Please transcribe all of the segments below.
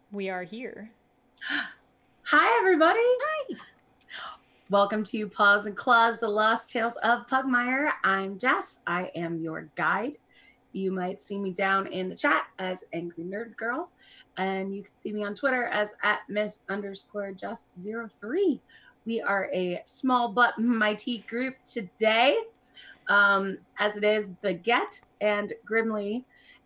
We are here. Hi, everybody. Hi. Welcome to Paws and Claws, the Lost Tales of Pugmire. I'm Jess. I am your guide. You might see me down in the chat as Angry Nerd Girl, and you can see me on Twitter as @Miss_Just03. We are a small but mighty group today. As it is, Baguette and Grimly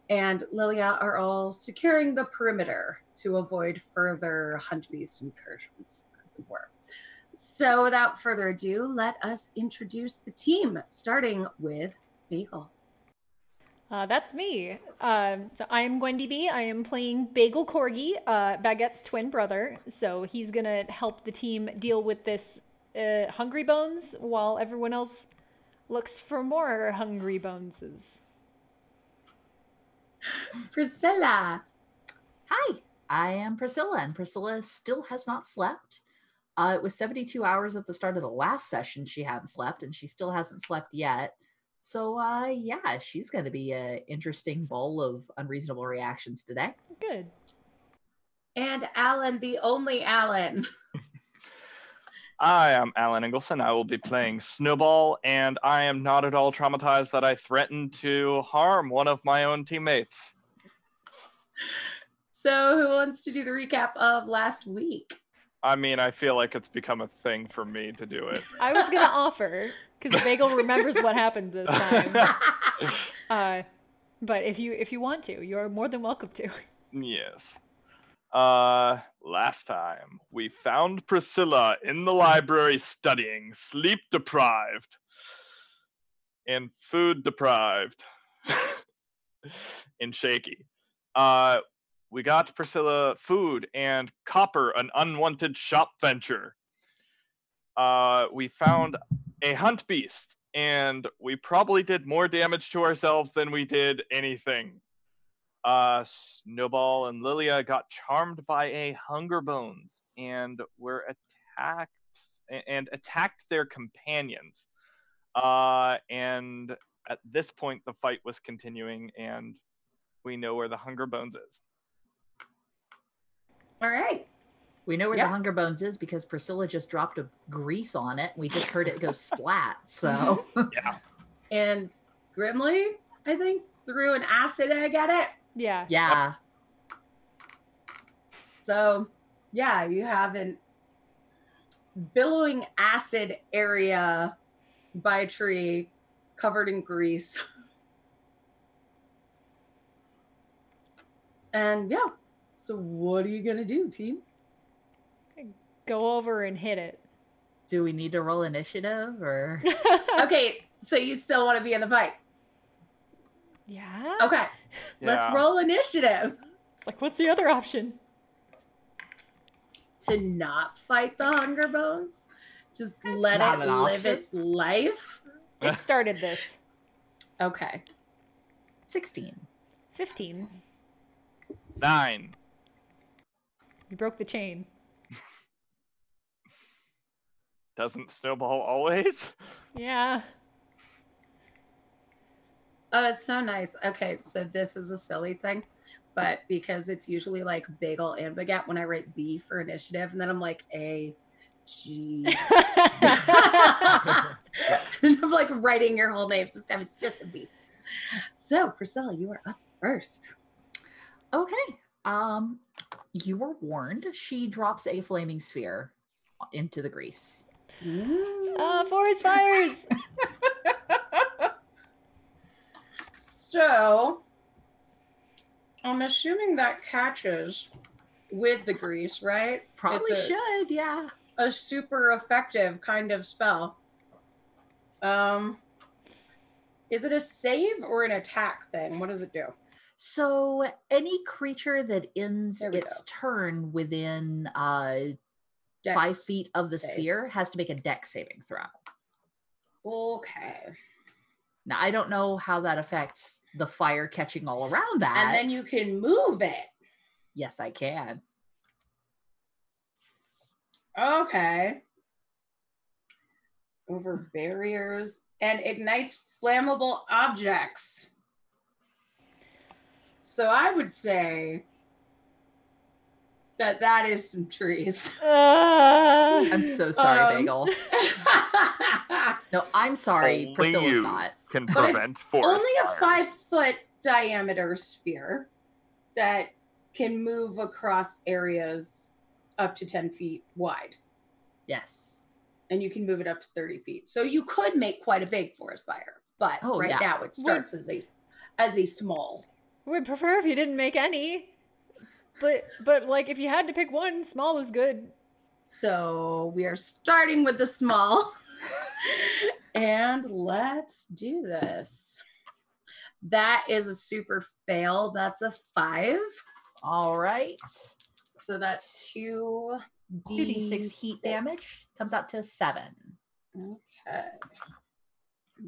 and Lilia are all securing the perimeter to avoid further hunt beast incursions, as it were. So without further ado, let us introduce the team, starting with Bagel. That's me. So I am Gwendy B. I am playing Bagel Corgi, Baguette's twin brother. So he's gonna help the team deal with this Hungry Bones while everyone else looks for more Hungry Boneses. Priscilla. Hi, I am Priscilla, and Priscilla still has not slept. It was 72 hours at the start of the last session she hadn't slept, and she still hasn't slept yet. So, yeah, she's going to be an interesting bowl of unreasonable reactions today. Good. And Alan, the only Alan. I am Alan Ingleson. I will be playing Snowball, and I am not at all traumatized that I threatened to harm one of my own teammates. So who wants to do the recap of last week? I mean, I feel like it's become a thing for me to do it. I was gonna offer, because Bagel remembers what happened this time. But if you want to, you're more than welcome to. Yes. Last time, we found Priscilla in the library studying, sleep deprived, and food deprived, and shaky. We got Priscilla food and Copper, an unwanted shop venture. We found a hunt beast, and we probably did more damage to ourselves than we did anything. Snowball and Lilia got charmed by a Hunger Bones and were attacked their companions. And at this point, the fight was continuing, and we know where the Hunger Bones is. All right. We know where the Hunger Bones is because Priscilla just dropped a grease on it. We just heard it go splat. So yeah. And Grimly, I think, threw an acid egg at it. Yeah. Yeah. So, yeah, you have an billowing acid area by a tree covered in grease. And yeah, so what are you going to do, team? Go over and hit it. Do we need to roll initiative or? Okay, so you still want to be in the fight? Yeah. Okay. Yeah. Let's roll initiative. It's like, what's the other option? To not fight the Hunger Bones? Just That's let not it an live option. its life? It started this. Okay. 16. 15. 9. You broke the chain. Doesn't Snowball always? Yeah. Oh, it's so nice. Okay, so this is a silly thing. but because it's usually like Bagel and Baguette when I write B for initiative, and then I'm like A, G. And I'm like writing your whole names this time. It's just a B. So Priscilla, you are up first. Okay. You were warned. She drops a flaming sphere into the grease. Forest fires. So I'm assuming that catches with the grease, right? Probably should, yeah. A super effective kind of spell. Is it a save or an attack thing? What does it do? So any creature that ends There we its turn within Dex 5 feet of the save. sphere has to make a dex saving throw. Okay. Now, I don't know how that affects the fire catching all around that. And then you can move it. Yes, I can. Okay. Over barriers and ignites flammable objects. So I would say that is some trees. I'm so sorry, Bagel. Only No, I'm sorry. Only Priscilla's you not. can But it's prevent forest a fires. 5-foot diameter sphere that can move across areas up to 10 feet wide. Yes. And you can move it up to 30 feet. So you could make quite a big forest fire. But yeah. now it starts as a small. Would prefer if you didn't make any. But like if you had to pick one, small is good. So we are starting with the small. And let's do this. That is a super fail. That's a 5. All right. So that's 2d6 2d6 heat damage comes out to 7. Okay.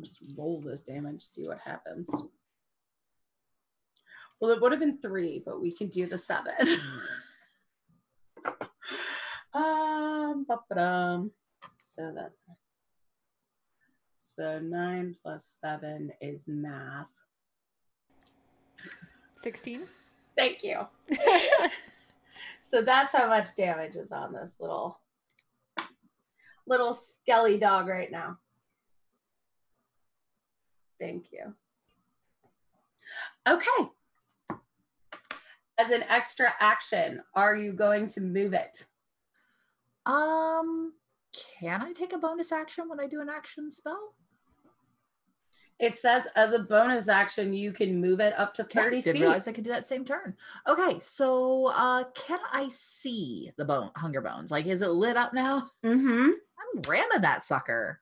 Just roll this damage, see what happens. Well, it would have been 3, but we can do the 7. Ba-ba-dum. So 9 plus 7 is math. 16. Thank you. So that's how much damage is on this little skelly dog right now. Thank you. Okay. As an extra action, are you going to move it? Can I take a bonus action when I do an action spell? It says as a bonus action, you can move it up to 30 feet. Didn't realize I could do that same turn. Okay, so can I see the hunger bones? Like, is it lit up now? Mm-hmm. I'm ramming that sucker.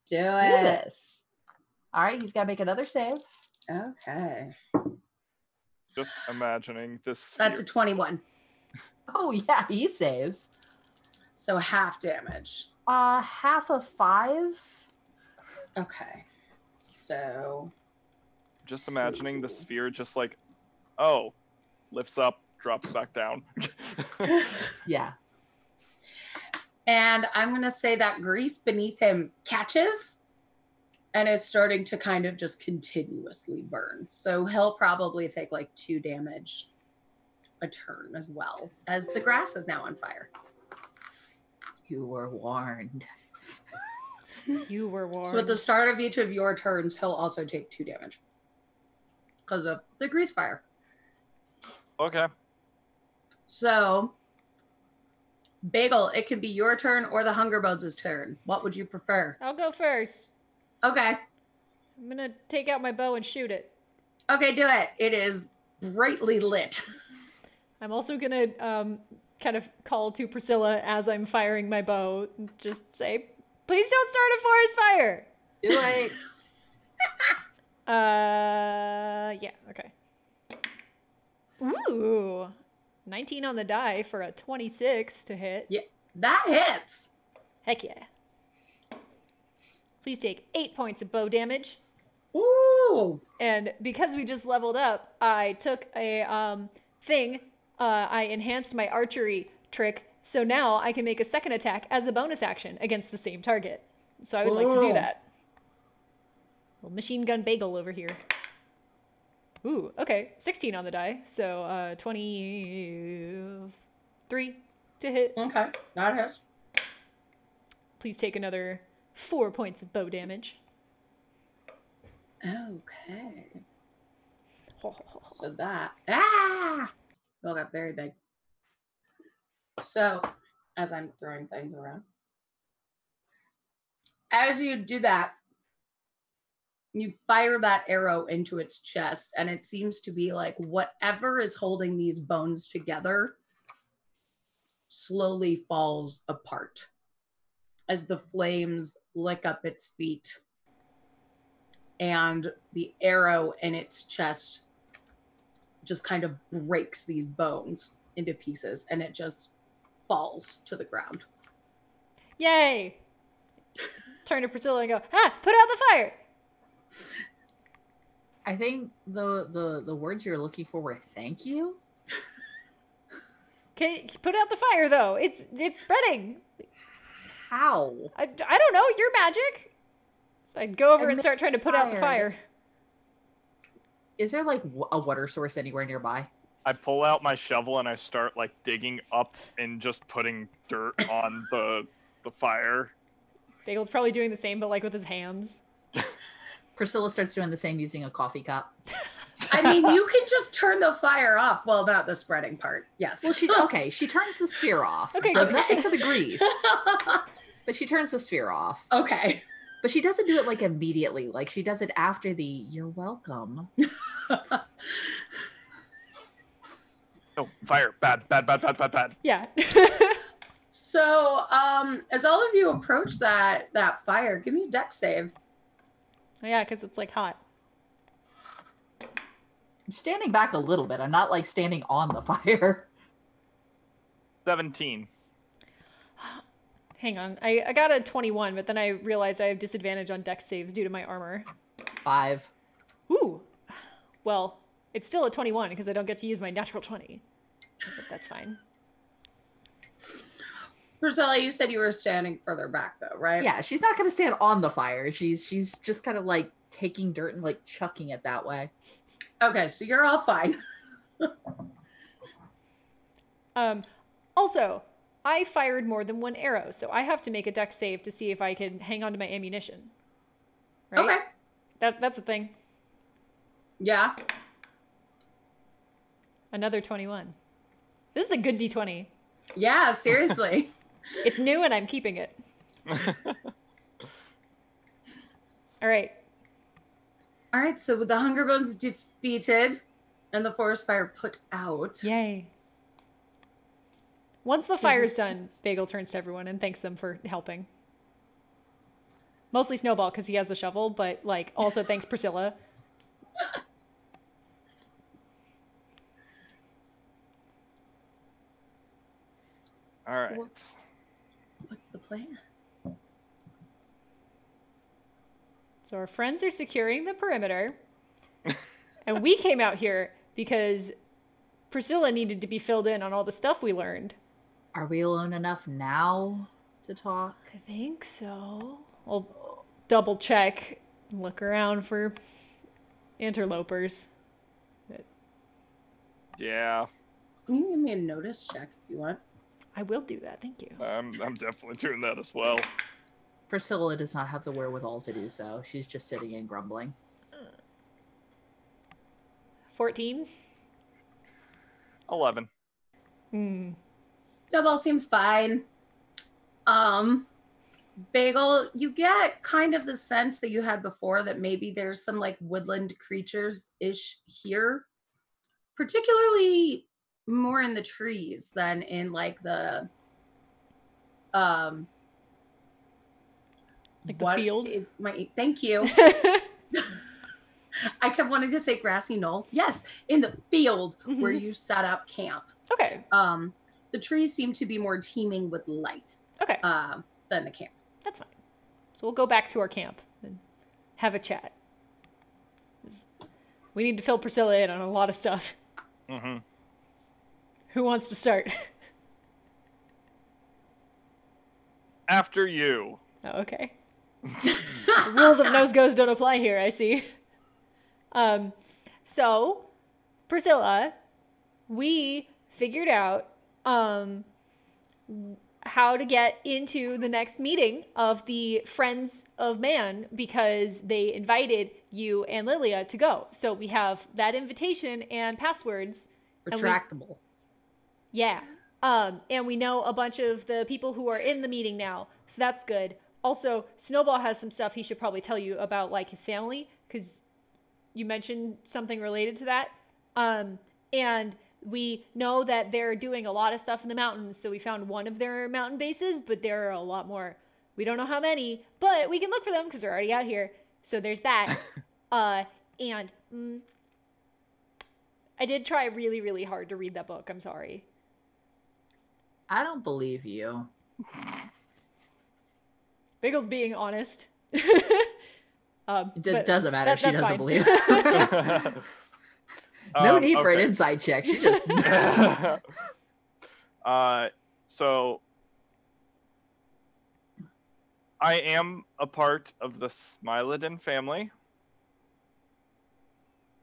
Do Let's it. do this. All right, he's got to make another save. Okay. Just imagining this. That's a 21. Oh yeah, he saves. So half damage. Half of 5. Okay. So Just imagining the sphere just like, oh, lifts up, drops back down. Yeah. and I'm going to say that grease beneath him catches and is starting to kind of just continuously burn. So he'll probably take like 2 damage a turn as well, as the grass is now on fire. You were warned. You were warned. So at the start of each of your turns, he'll also take 2 damage because of the grease fire. Okay. So, Bagel, it can be your turn or the Hunger Bones' turn. What would you prefer? I'll go first. Okay. I'm gonna take out my bow and shoot it. Okay, do it. It is brightly lit. I'm also gonna kind of call to Priscilla as I'm firing my bow. Just say, please don't start a forest fire. Do it. Yeah, okay. Ooh, 19 on the die for a 26 to hit. Yeah, that hits. Heck yeah. Please take 8 points of bow damage. Ooh. And because we just leveled up, I took a thing. I enhanced my archery trick, so now I can make a second attack as a bonus action against the same target. So I would like to do Ooh. that. Little machine gun Bagel over here. Ooh, okay. 16 on the die. So 23 to hit. Okay, that hits. Please take another 4 points of bow damage. Okay. Oh, So that well, got very big. So as I'm throwing things around, as you do that, you fire that arrow into its chest, and it seems to be like whatever is holding these bones together slowly falls apart as the flames lick up its feet, and the arrow in its chest just kind of breaks these bones into pieces, and it just falls to the ground. Yay! Turn to Priscilla and go, put out the fire! I think the words you're looking for were thank you. Okay, put out the fire though. It's spreading. How? I don't know. You're magic. I'd go over and start trying to put out the fired. fire. Is there like a water source anywhere nearby? I pull out my shovel and I start like digging up and just putting dirt on the fire. Bagel's probably doing the same, but like with his hands. Priscilla starts doing the same using a coffee cup. I mean, you can just turn the fire off. Well, not the spreading part. Yes. Well, she turns the sphere off. Okay, Does okay. nothing for the grease, but she turns the sphere off. Okay. But she doesn't do it like immediately. Like she does it after the "you're welcome." Oh, fire! Bad! Yeah. So, as all of you approach that fire, give me a dex save. Yeah, because it's like hot. I'm standing back a little bit. I'm not like standing on the fire. 17. Hang on. I got a 21, but then I realized I have disadvantage on dex saves due to my armor. 5. Ooh. Well, it's still a 21 because I don't get to use my natural 20. But that's fine. Priscilla, you said you were standing further back though, right? Yeah, she's not going to stand on the fire. She's just kind of like taking dirt and like chucking it that way. Okay, so you're all fine. Also, I fired more than one arrow, so I have to make a dex save to see if I can hang on to my ammunition. Right? Okay. That's a thing. Yeah. Another 21. This is a good D20. Yeah, seriously. It's new and I'm keeping it. All right. All right, so with the Hunger Bones defeated and the forest fire put out. Yay. Once the fire's done, Bagel turns to everyone and thanks them for helping. Mostly Snowball because he has the shovel, but like also thanks Priscilla. All right. What's the plan? So our friends are securing the perimeter. And we came out here because Priscilla needed to be filled in on all the stuff we learned. Are we alone enough now to talk? I think so. I'll double check and look around for interlopers. Yeah. You can give me a notice check if you want. I will do that, thank you. I'm definitely doing that as well. Priscilla does not have the wherewithal to do so. She's just sitting and grumbling. 14? 11. Snowball seems fine. Bagel, you get kind of the sense that you had before that maybe there's some like woodland creatures-ish here. Particularly more in the trees than in like the like the field? Thank you. I kept wanting to say grassy knoll. Yes, in the field where you set up camp. Okay. The trees seem to be more teeming with life Okay. than the camp. That's fine. So we'll go back to our camp and have a chat. We need to fill Priscilla in on a lot of stuff. Mm-hmm. Who wants to start? After you. Oh, okay. The rules of nose goes don't apply here, I see. So, Priscilla, we figured out how to get into the next meeting of the Friends of Man because they invited you and Lilia to go. So we have that invitation and passwords. Retractable. Yeah. And we know a bunch of the people who are in the meeting now. So that's good. Also, Snowball has some stuff he should probably tell you about, like, his family, because you mentioned something related to that. And we know that they're doing a lot of stuff in the mountains, so we found one of their mountain bases, but there are a lot more. We don't know how many, but we can look for them because they're already out here. So there's that. And I did try really, really hard to read that book. I'm sorry. I don't believe you. Biggle's being honest. It doesn't matter. She doesn't fine. believe. No need for an inside check. She just. So I am a part of the Smilodon family,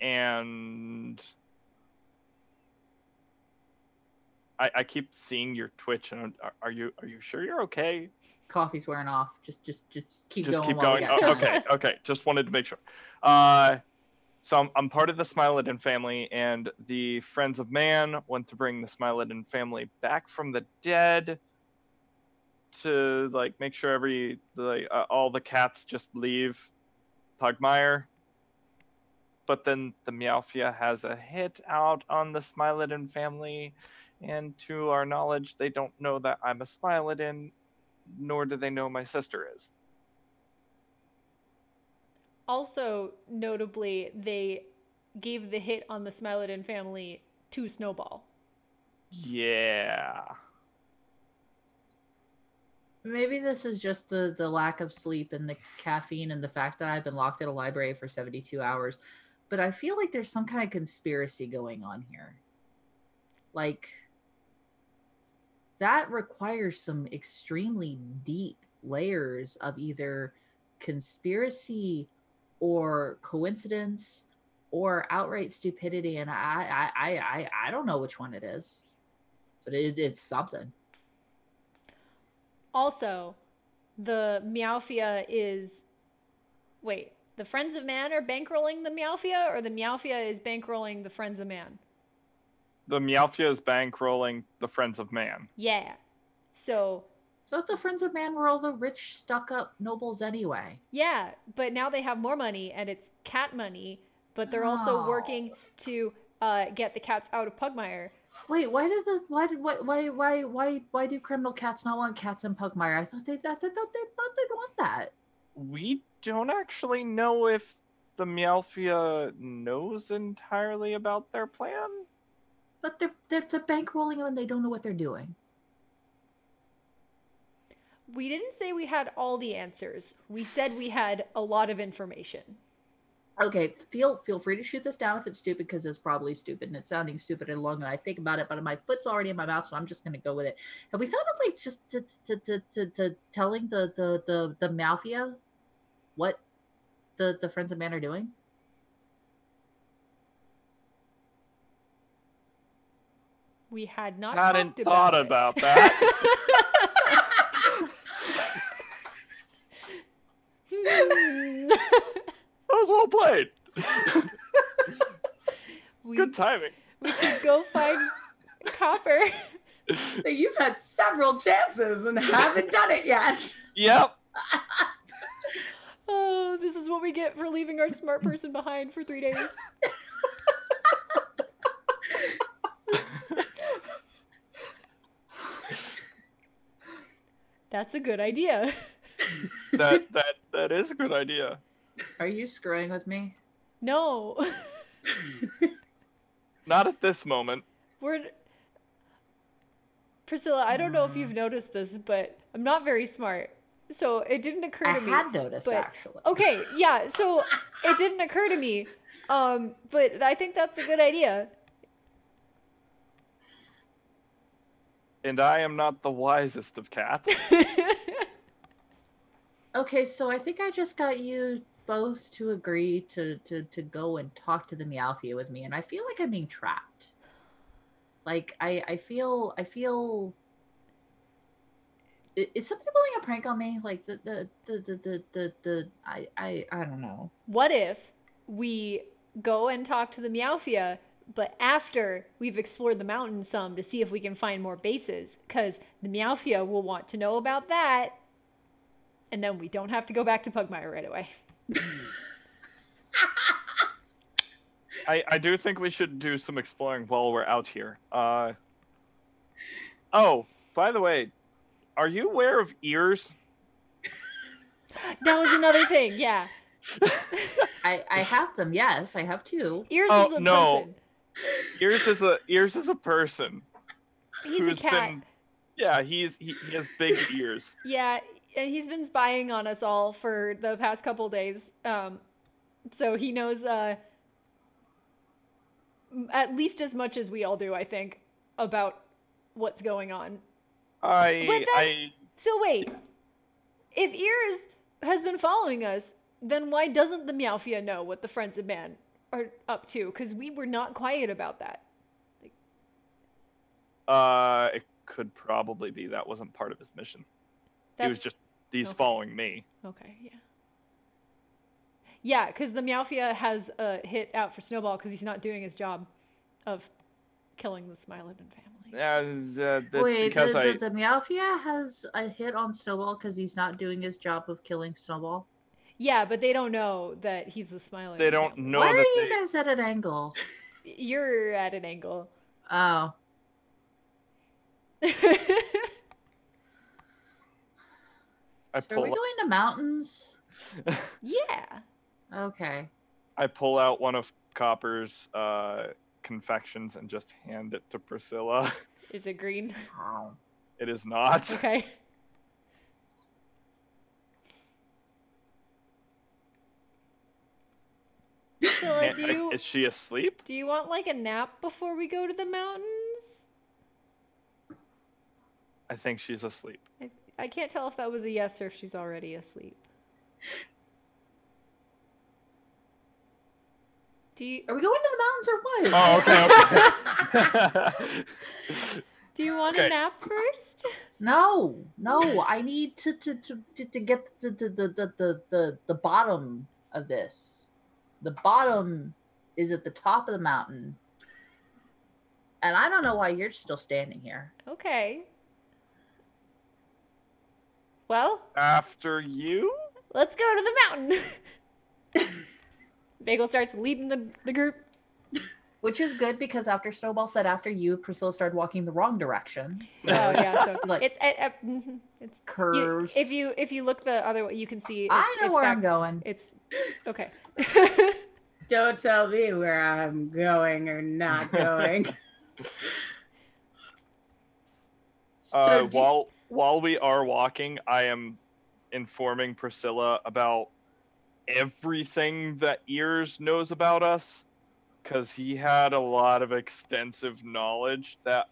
and I keep seeing your Twitch. And are you sure you're okay? Coffee's wearing off. Just keep Just going. keep while we going. got time. Okay. Just wanted to make sure. So I'm part of the Smilodon family, and the Friends of Man want to bring the Smilodon family back from the dead to, like, make sure all the cats just leave Pugmire. But then the Meowthia has a hit out on the Smilodon family, and to our knowledge, they don't know that I'm a Smilodon, nor do they know my sister is. Also, notably, they gave the hit on the Smilodon family to Snowball. Yeah. Maybe this is just the lack of sleep and the caffeine and the fact that I've been locked in a library for 72 hours. But I feel like there's some kind of conspiracy going on here. Like, that requires some extremely deep layers of either conspiracy or coincidence or outright stupidity, and I don't know which one it is, but it's something. Also, the Meowthia is... Wait, the Friends of Man are bankrolling the Meowthia, or the Meowthia is bankrolling the Friends of Man? The Meowthia is bankrolling the Friends of Man. Yeah. So... So the Friends of Man were all the rich, stuck-up nobles anyway. Yeah, but now they have more money, and it's cat money, but they're also working to get the cats out of Pugmire. Wait, why do criminal cats not want cats in Pugmire? I thought they'd want that. We don't actually know if the Meowthia knows entirely about their plan. But they're bankrolling them and they don't know what they're doing. We didn't say we had all the answers. We said we had a lot of information. Okay, feel free to shoot this down if it's stupid, because it's probably stupid and it's sounding stupid and long and I think about it, but my foot's already in my mouth, so I'm just gonna go with it. Have we thought of, like, just to telling the Meowthia what the Friends of Man are doing? We had not Hadn't talked thought about that. That was well played. Good timing. We could go find Copper. You've had several chances and haven't done it yet. Yep. Oh, this is what we get for leaving our smart person behind for 3 days. That's a good idea. That is a good idea. Are you screwing with me? No. Not at this moment. Priscilla, I don't know if you've noticed this, but I'm not very smart. So it didn't occur to me. I had noticed, actually. Okay, yeah, so it didn't occur to me. But I think that's a good idea. And I am not the wisest of cats. Okay, so I think I just got you both to agree to go and talk to the Meowthia with me, and I feel like I'm being trapped. Like I feel is somebody pulling a prank on me? Like I don't know. What if we go and talk to the Meowthia, but after we've explored the mountain some to see if we can find more bases? Because the Meowthia will want to know about that, and then we don't have to go back to Pugmire right away. I do think we should do some exploring while we're out here. Oh, by the way, are you aware of ears? That was another thing, yeah. I have them, yes. I have two. Ears Oh, is a no. person. Ears is a person. He's a cat. Yeah, he has big ears. Yeah, and he's been spying on us all for the past couple days. So he knows at least as much as we all do, I think, about what's going on. So wait, if Ears has been following us, then why doesn't the Meowthia know what the Friends of Man are up to? Because we were not quiet about that. It could probably be that wasn't part of his mission. He's okay. following me. Okay, yeah. Yeah, because the Meowthia has a hit out for Snowball because he's not doing his job of killing the Smilodon family. Yeah, that's Wait, because the Meowthia has a hit on Snowball because he's not doing his job of killing Snowball? Yeah, but they don't know that he's the Smilodon They don't family. know Why that are you guys at an angle? You're at an angle. Oh. Are we going to mountains? Yeah. Okay. I pull out one of Copper's confections and just hand it to Priscilla. Is it green? Oh. It is not. Okay. Priscilla, Is she asleep? do you want like a nap before we go to the mountains? I think she's asleep. I can't tell if that was a yes or if she's already asleep. Are we going to the mountains or what? Oh, okay. Do you want a nap first? No. I need to get the bottom of this. The bottom is at the top of the mountain, and I don't know why you're still standing here. Okay. Well, after you? Let's go to the mountain. Bagel starts leading the group. Which is good because after Snowball said after you, Priscilla started walking the wrong direction. So, So like, it's curves. If you look the other way, you can see. I know where I'm going. It's okay. Don't tell me where I'm going or not going. While we are walking, I am informing Priscilla about everything that Ears knows about us, because he had a lot of extensive knowledge that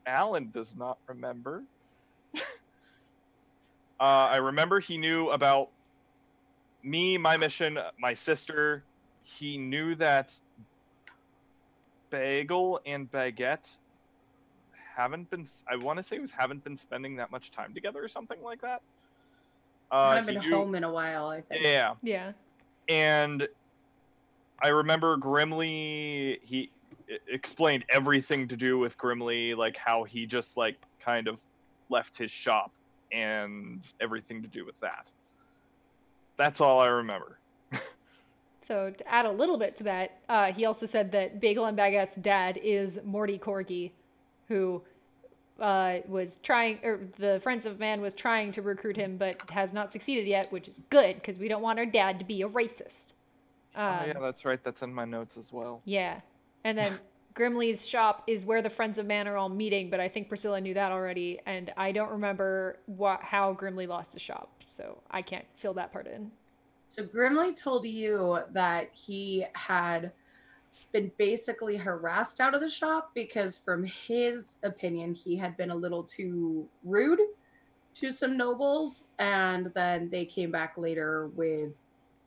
Alan does not remember. I remember he knew about me, my mission, my sister. He knew that Bagel and Baguette haven't been spending that much time together or something like that. Haven't been home in a while, I think. Yeah. And I remember Grimly, he explained everything to do with Grimly, like how he just like kind of left his shop and everything to do with that. That's all I remember. So to add a little bit to that, he also said that Bagel and Baguette's dad is Morty Corgi, who was trying, or the Friends of Man was trying to recruit him, but has not succeeded yet, which is good because we don't want our dad to be a racist. Yeah, that's right. That's in my notes as well. Yeah, and then Grimly's shop is where the Friends of Man are all meeting, but I think Priscilla knew that already, and I don't remember how Grimly lost his shop, so I can't fill that part in. So Grimly told you that he had been basically harassed out of the shop because from his opinion, he had been a little too rude to some nobles. And then they came back later with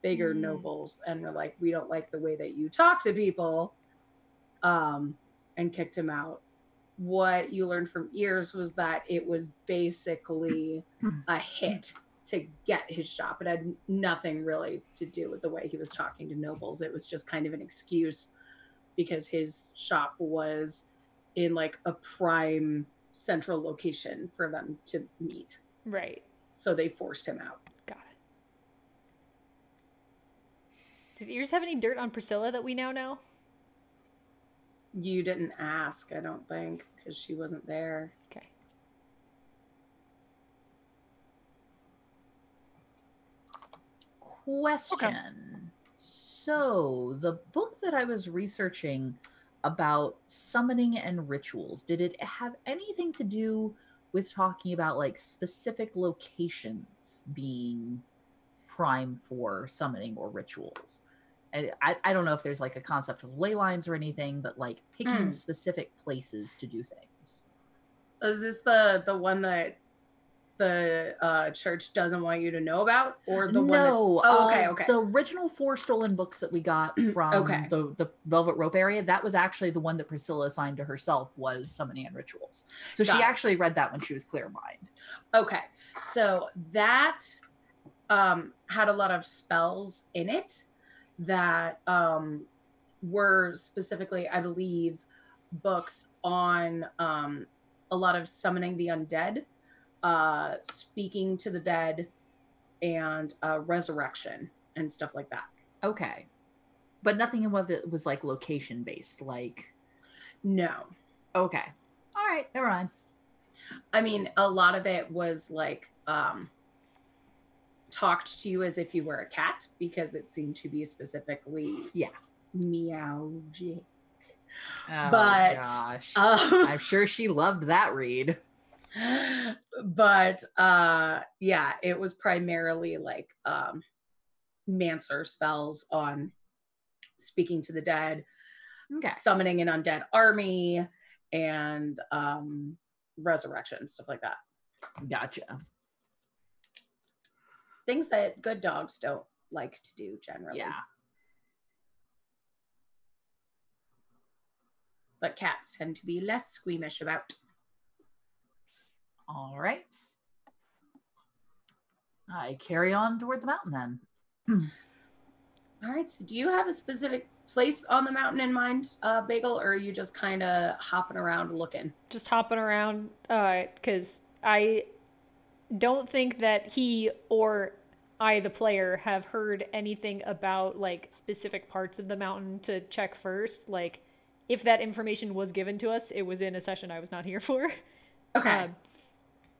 bigger Mm. nobles and were like, we don't like the way that you talk to people, and kicked him out. What you learned from Ears was that it was basically a hit to get his shop. It had nothing really to do with the way he was talking to nobles. It was just kind of an excuse because his shop was in like a prime central location for them to meet. Right. So they forced him out. Got it. Did Ears have any dirt on Priscilla that we now know? You didn't ask, I don't think, because she wasn't there. Okay. Question. So, the book that I was researching about summoning and rituals, did it have anything to do with talking about like specific locations being prime for summoning or rituals? And I don't know if there's like a concept of ley lines or anything, but like picking specific places to do things. Is this the one that the church doesn't want you to know about, or the one that's okay. The original 4 stolen books that we got from the Velvet Rope area, that was actually the one that Priscilla assigned to herself, was summoning and rituals. So she actually read that when she was clear mind. Okay, so that had a lot of spells in it that were specifically, I believe, books on a lot of summoning the undead, speaking to the dead, and resurrection and stuff like that. Okay. But nothing of it was like location based, like... No. Okay. All right, never mind. I mean, a lot of it was like talked to you as if you were a cat, because it seemed to be specifically meowgic. Oh, but gosh. I'm sure she loved that read. But yeah, it was primarily like Mancer spells on speaking to the dead, summoning an undead army, and resurrection, stuff like that. Gotcha. Things that good dogs don't like to do generally. Yeah. But cats tend to be less squeamish about. All right. I carry on toward the mountain then. All right. So do you have a specific place on the mountain in mind, Bagel, or are you just kind of hopping around looking? Just hopping around, because I don't think that he or I, the player, have heard anything about like specific parts of the mountain to check first. Like, if that information was given to us, it was in a session I was not here for. Okay.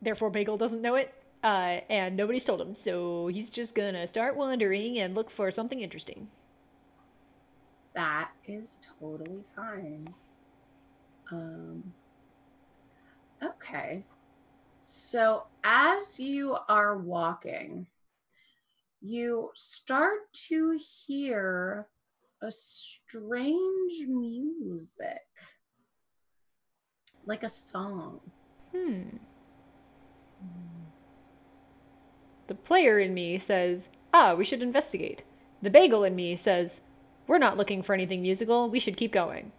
Therefore, Bagel doesn't know it, and nobody's told him. So he's just gonna start wandering and look for something interesting. That is totally fine. Okay. So as you are walking, you start to hear a strange music, like a song. The player in me says, we should investigate. The Bagel in me says, we're not looking for anything musical, we should keep going.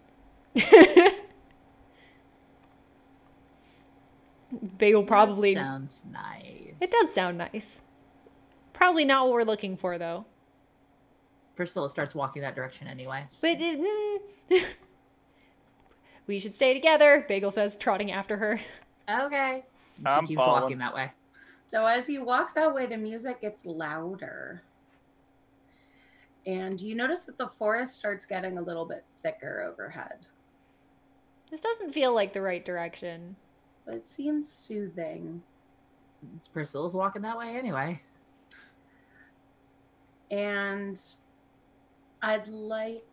Bagel probably... That sounds nice. It does sound nice. Probably not what we're looking for, though. Priscilla starts walking that direction anyway. But we should stay together, Bagel says, trotting after her. Okay. I'm keeps following. walking that way. So as you walk that way, the music gets louder. And you notice that the forest starts getting a little bit thicker overhead. This doesn't feel like the right direction. But it seems soothing. Priscilla's walking that way anyway. And I'd like...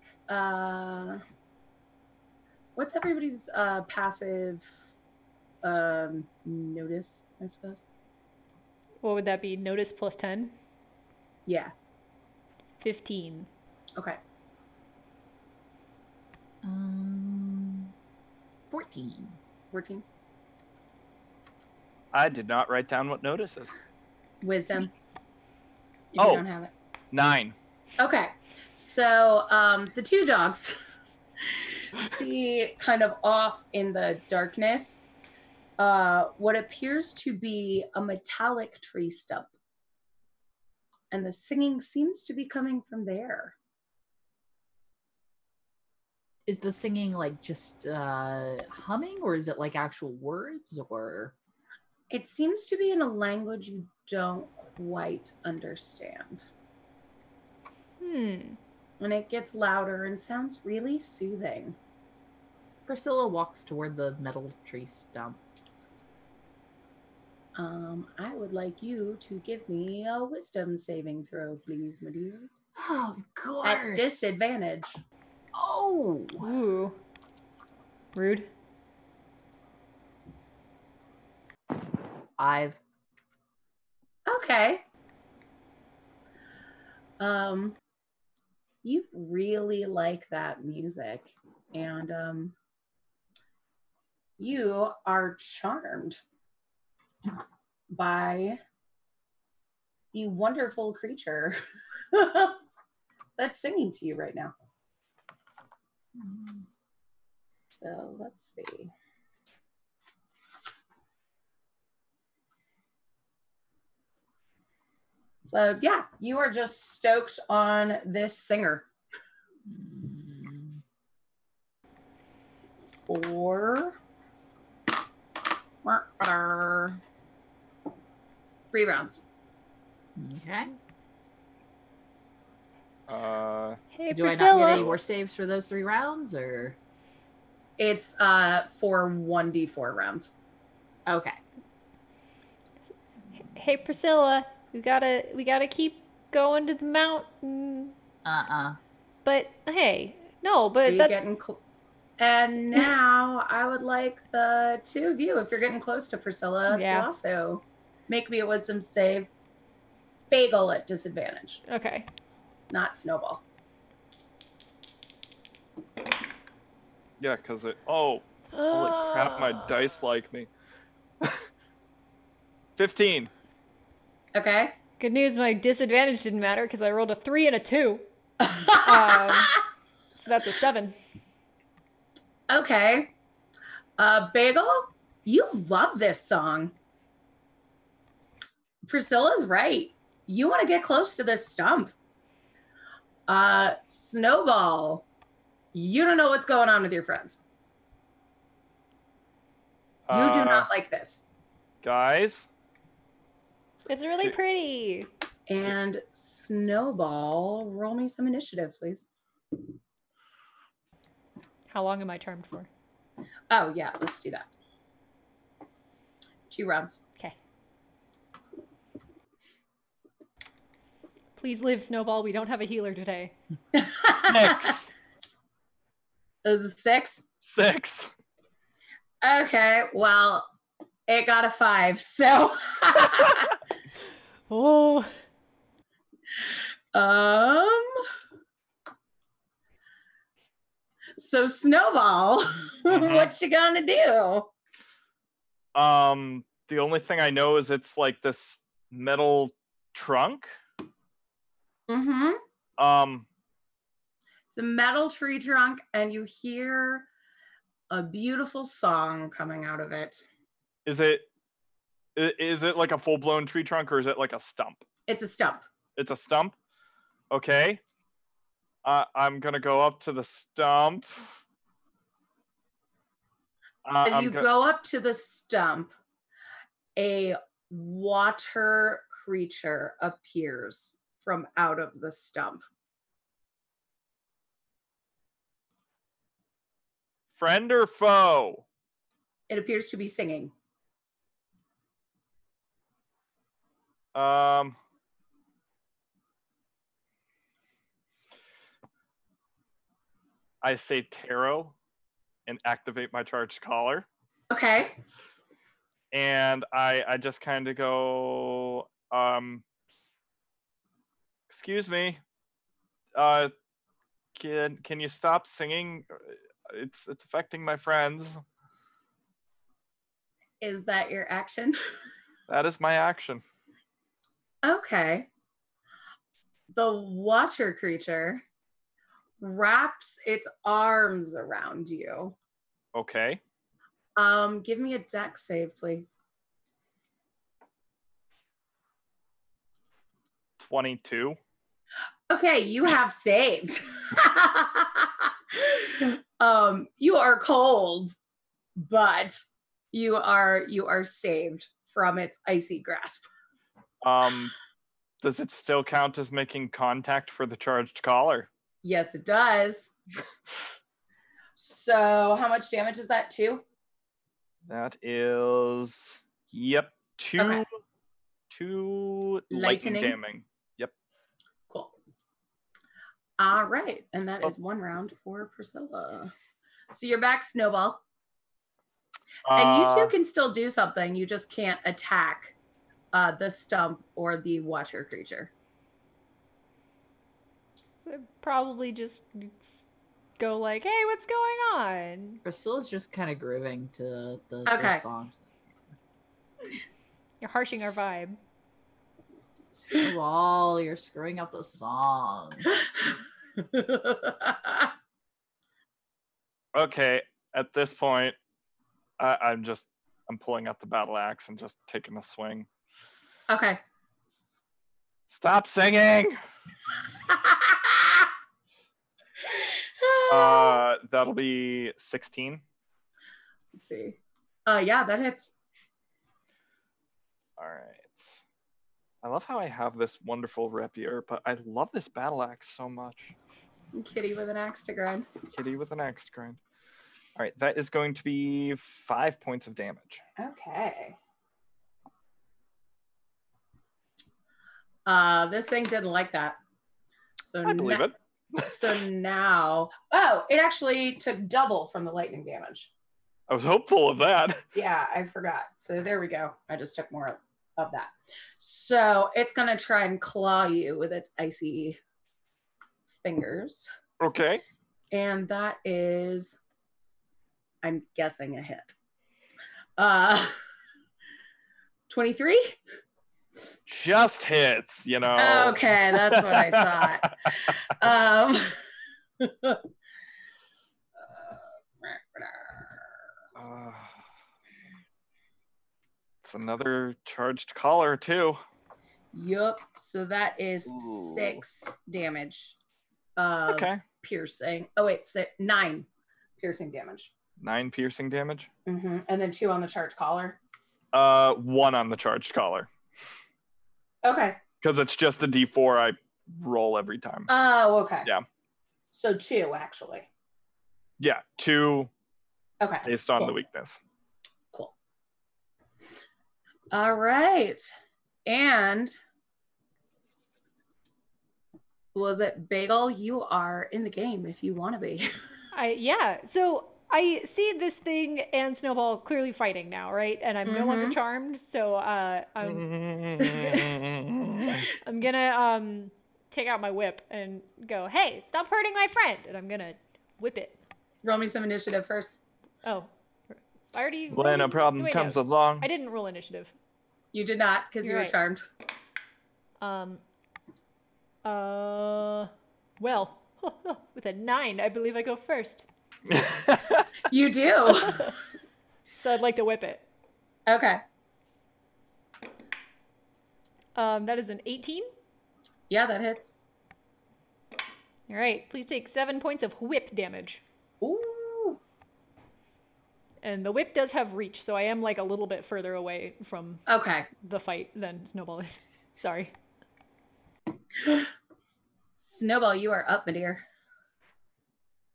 what's everybody's passive notice, I suppose? What would that be? Notice plus 10? Yeah. 15. Okay. 14. 14. I did not write down what notice is. Wisdom. If Oh. you don't have it. 9. Okay. So the two dogs see kind of off in the darkness what appears to be a metallic tree stump. And the singing seems to be coming from there. Is the singing like just humming, or is it like actual words, or? It seems to be in a language you don't quite understand. And it gets louder and sounds really soothing. Priscilla walks toward the metal tree stump. I would like you to give me a wisdom saving throw, please, my dear. Oh, of course. At disadvantage. Oh. Ooh. Rude. 5. Okay. You really like that music, and you are charmed by the wonderful creature that's singing to you right now. So let's see. So yeah, you are just stoked on this singer. 4. 3 rounds. Okay. Hey, Do I not Priscilla. get any more saves for those 3 rounds, or? It's for 1d4 rounds. Okay. Hey, Priscilla. We gotta keep going to the mountain. But hey, no, but Are that's you getting and now I would like the two of you, if you're getting close to Priscilla, Yeah. to also make me a wisdom save. Bagel at disadvantage, okay. not Snowball. Yeah, because it. Oh, holy crap! My dice like me. 15. Okay. Good news, my disadvantage didn't matter because I rolled a 3 and a 2. So that's a 7. Okay. Bagel, you love this song. Priscilla's right. You want to get close to this stump. Snowball, you don't know what's going on with your friends. You do not like this. Guys. It's really pretty. And Snowball, roll me some initiative, please. How long am I charmed for? Oh, yeah, let's do that. 2 rounds. Okay. Please live, Snowball. We don't have a healer today. 6. It was a 6? 6. Okay, well, it got a 5, so... Oh. So Snowball, what you gonna do? The only thing I know is it's like this metal trunk. Mm-hmm. It's a metal tree trunk, and you hear a beautiful song coming out of it. Is it like a full-blown tree trunk, or is it like a stump? It's a stump. It's a stump? Okay. I'm gonna go up to the stump. As you go up to the stump, a water creature appears from out of the stump. Friend or foe? It appears to be singing. I say tarot and activate my charged collar. Okay. And I just kind of go, excuse me, can you stop singing? It's affecting my friends. Is that your action? That is my action. Okay. the water creature wraps its arms around you. Okay. Give me a dex save, please. 22. Okay, you have saved. You are cold, but you are saved from its icy grasp. Does it still count as making contact for the charged collar? Yes, it does. So, how much damage is that? 2? That is, yep, two Okay. lightning Lightning? damage. Yep. Cool. All right, and that is 1 round for Priscilla. So you're back, Snowball. And you two can still do something. You just can't attack the stump or the water creature. Probably just go like, hey, what's going on? Priscilla's just kind of grooving to the Okay. song. You're harshing our vibe. Snowball, you're screwing up the song. Okay, at this point, I'm pulling out the battle axe and just taking a swing. Okay. Stop singing! That'll be 16. Let's see. Yeah, that hits. All right. I love how I have this wonderful rapier, but I love this battle axe so much. Kitty with an axe to grind. Kitty with an axe to grind. All right, that is going to be 5 points of damage. Okay. This thing didn't like that. So I believe it. So now, it actually took double from the lightning damage. I was hopeful of that. Yeah, I forgot. So there we go. I just took more of that. So it's going to try and claw you with its icy fingers. Okay. And that is, I'm guessing, a hit. 23? Just hits, you know. Okay, that's what I thought. It's another charged collar too. Yup. So that is 6 damage. Okay. Piercing. Oh wait, 9 piercing damage. 9 piercing damage. Mm-hmm. And then 2 on the charged collar. 1 on the charged collar. Okay. Because it's just a D4 I roll every time. Oh, okay. Yeah. So 2 actually. Yeah, 2. Okay. Based on cool. the weakness. Cool. All right. And was it Bagel? You are in the game if you want to be. Yeah. So I see this thing and Snowball clearly fighting now, right? And I'm no longer charmed, so I'm I'm gonna take out my whip and go, hey, stop hurting my friend, and I'm gonna whip it. Roll me some initiative first. Oh, I already. When a problem comes along. I didn't roll initiative. You did not because you were right. charmed. Well, with a 9, I believe I go first. You do. So I'd like to whip it. Okay. That is an 18. Yeah, that hits. All right, please take 7 points of whip damage. Ooh. And the whip does have reach, so I am like a little bit further away from the fight than Snowball is. Sorry. Snowball, you are up, my dear.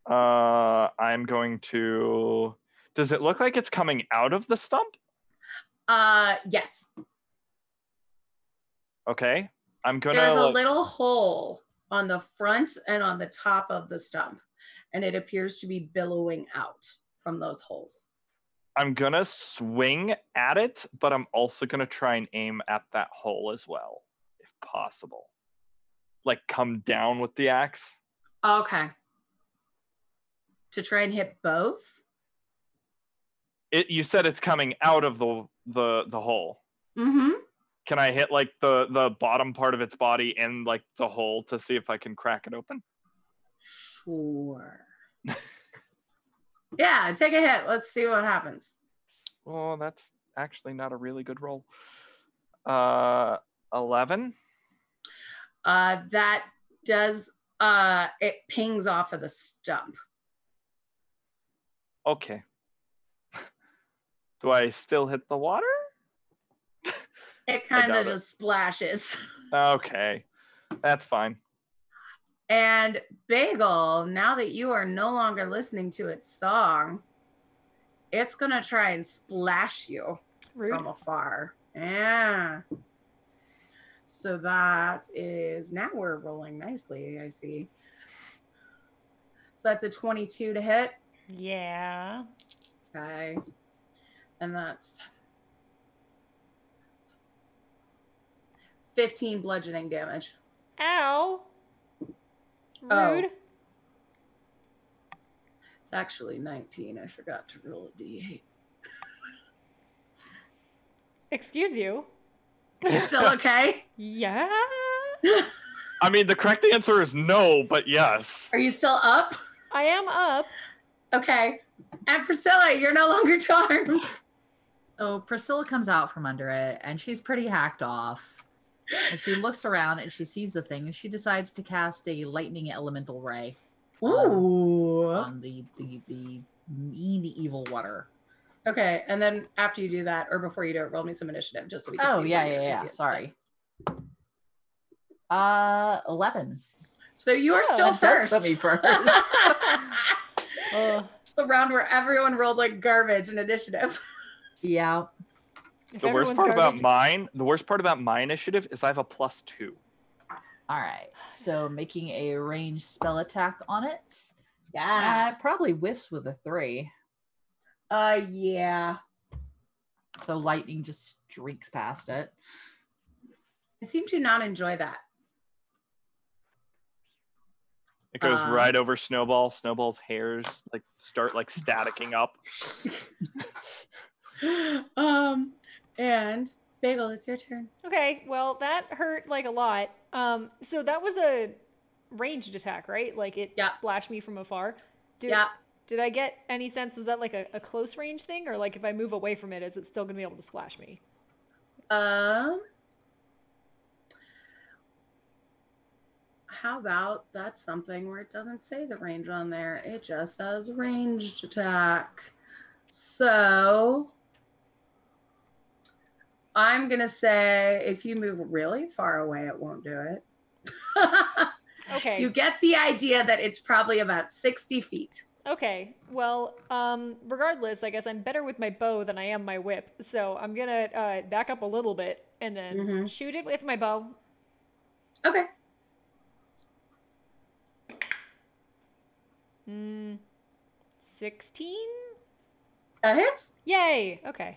I'm going to. Does it look like it's coming out of the stump? Yes. Okay. I'm gonna. There's a little hole on the front and on the top of the stump, and it appears to be billowing out from those holes. I'm gonna swing at it, but I'm also gonna try and aim at that hole as well, if possible. Like come down with the axe. Okay. To try and hit both? You said it's coming out of the hole. Mm-hmm. can I hit like the bottom part of its body and like the hole to see if I can crack it open? Sure. Yeah, take a hit. Let's see what happens. Well, that's actually not a really good roll. 11. That does it pings off of the stump. Okay. Do I still hit the water? It kind doubt of it. just splashes. Okay, that's fine. And Bagel, now that you are no longer listening to its song, it's gonna try and splash you Rude. from afar. Yeah. So that is, now we're rolling nicely, I see. So that's a 22 to hit. Yeah. Okay. And that's 15 bludgeoning damage. Ow. Oh. Rude. It's actually 19. I forgot to roll a d8. Excuse you. You still okay? Yeah. I mean, the correct answer is no, but yes. Are you still up? I am up. Okay. And Priscilla, you're no longer charmed. So Priscilla comes out from under it, and she's pretty hacked off. And she looks around and she sees the thing, and she decides to cast a lightning elemental ray Ooh. on the mean evil water. Okay, and then after you do that, or before you do it, roll me some initiative just so we can see. Oh yeah. Sorry. 11. So you are Oh, still That does first. put me first. Ugh. It's the round where everyone rolled like garbage in initiative. Yeah. If The worst everyone's part garbage- about my initiative is I have a +2. All right. So making a ranged spell attack on it. Yeah. Probably whiffs with a 3. Yeah. So lightning just streaks past it. I seem to not enjoy that. It goes right over Snowball. Snowball's hairs like start like staticking up. And Bagel, it's your turn. Okay, well, that hurt like a lot. So that was a ranged attack, right? Like it Yeah. splashed me from afar. Yeah. Did I get any sense? Was that like a close range thing? Or like if I move away from it, is it still going to be able to splash me? How about that's something where it doesn't say the range on there. It just says ranged attack. So I'm going to say if you move really far away, it won't do it. Okay. You get the idea that it's probably about 60 feet. Okay. Well, regardless, I guess I'm better with my bow than I am my whip. So I'm going to back up a little bit and then shoot it with my bow. Okay. 16? That hits. Yay. Okay.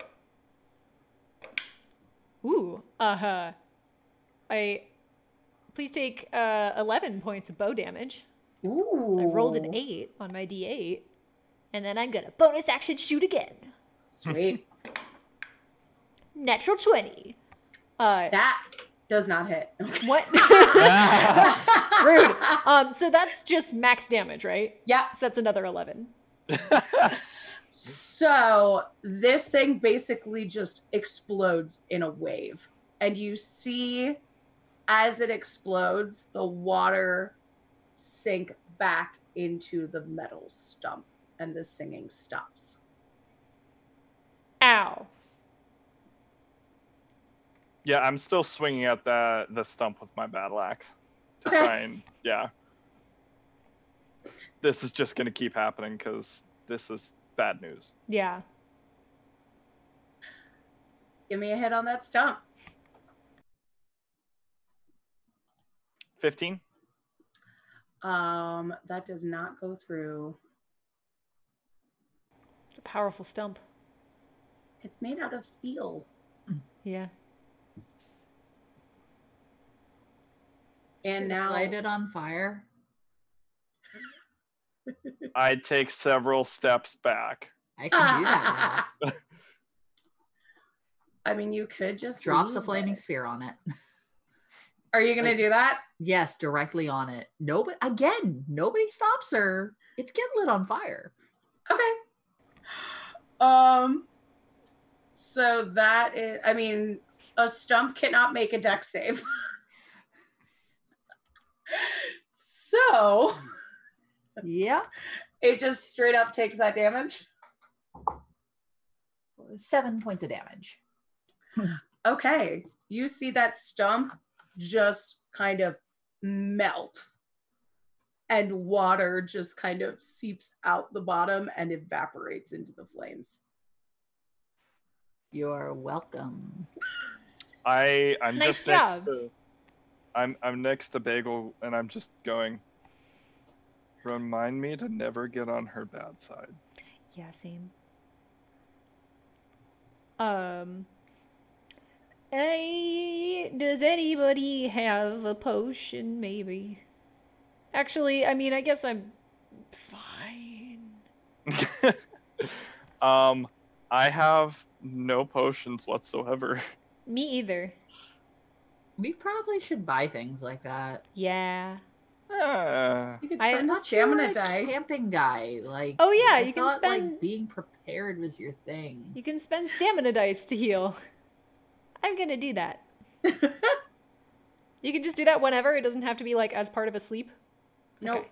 Ooh. Please take 11 points of bow damage. Ooh. I rolled an 8 on my d8. And then I'm gonna bonus action shoot again. Sweet. Natural 20. That does not hit. What? Rude. So that's just max damage, right? Yeah. So that's another 11. So this thing basically just explodes in a wave. And you see as it explodes, the water sink back into the metal stump and the singing stops. Ow. Yeah, I'm still swinging at the stump with my battle axe to Okay. try and This is just gonna keep happening because this is bad news. Yeah. Give me a hit on that stump. 15. That does not go through. It's a powerful stump. It's made out of steel. Yeah. And now Light it on fire. I take several steps back. I can do that now. I mean, you could just Drops a leave flaming it. sphere on it. Are you gonna Like- do that? Yes, directly on it. Nobody stops her. It's getting lit on fire. Okay. So that is, I mean, a stump cannot make a deck save. So Yeah. it just straight up takes that damage. 7 points of damage. Okay. You see that stump just kind of melt. And water just kind of seeps out the bottom and evaporates into the flames. You're welcome. I'm Nice just next job. to I'm next to Bagel and I'm just going, remind me to never get on her bad side. Yeah, same. Does anybody have a potion, maybe? Actually, I mean, I guess I'm fine. I have no potions whatsoever. Me either. We probably should buy things like that. Yeah. You could I- spend a Thought you were stamina a die. camping guy. Like, Oh, yeah, I you can thought, spend- like being prepared was your thing. You can spend stamina dice to heal. I'm gonna do that. You can just do that whenever. It doesn't have to be like as part of a sleep. Nope.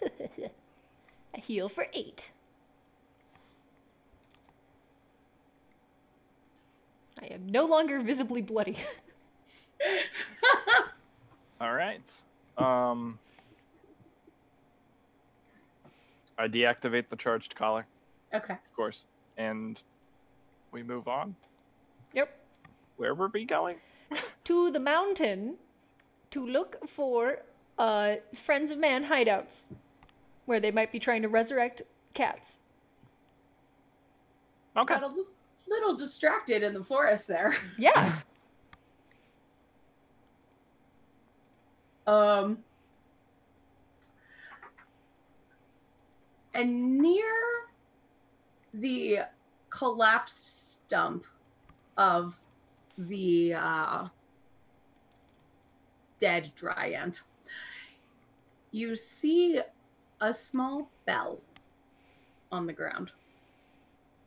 Okay. A heal for 8. I am no longer visibly bloody. All right. I deactivate the charged collar, Okay. of course, and we move on. Yep. Where were we going? To the mountain to look for Friends of Man hideouts where they might be trying to resurrect cats. Okay. Got a little distracted in the forest there. Yeah. And near the collapsed stump of the dead Dryant, you see a small bell on the ground.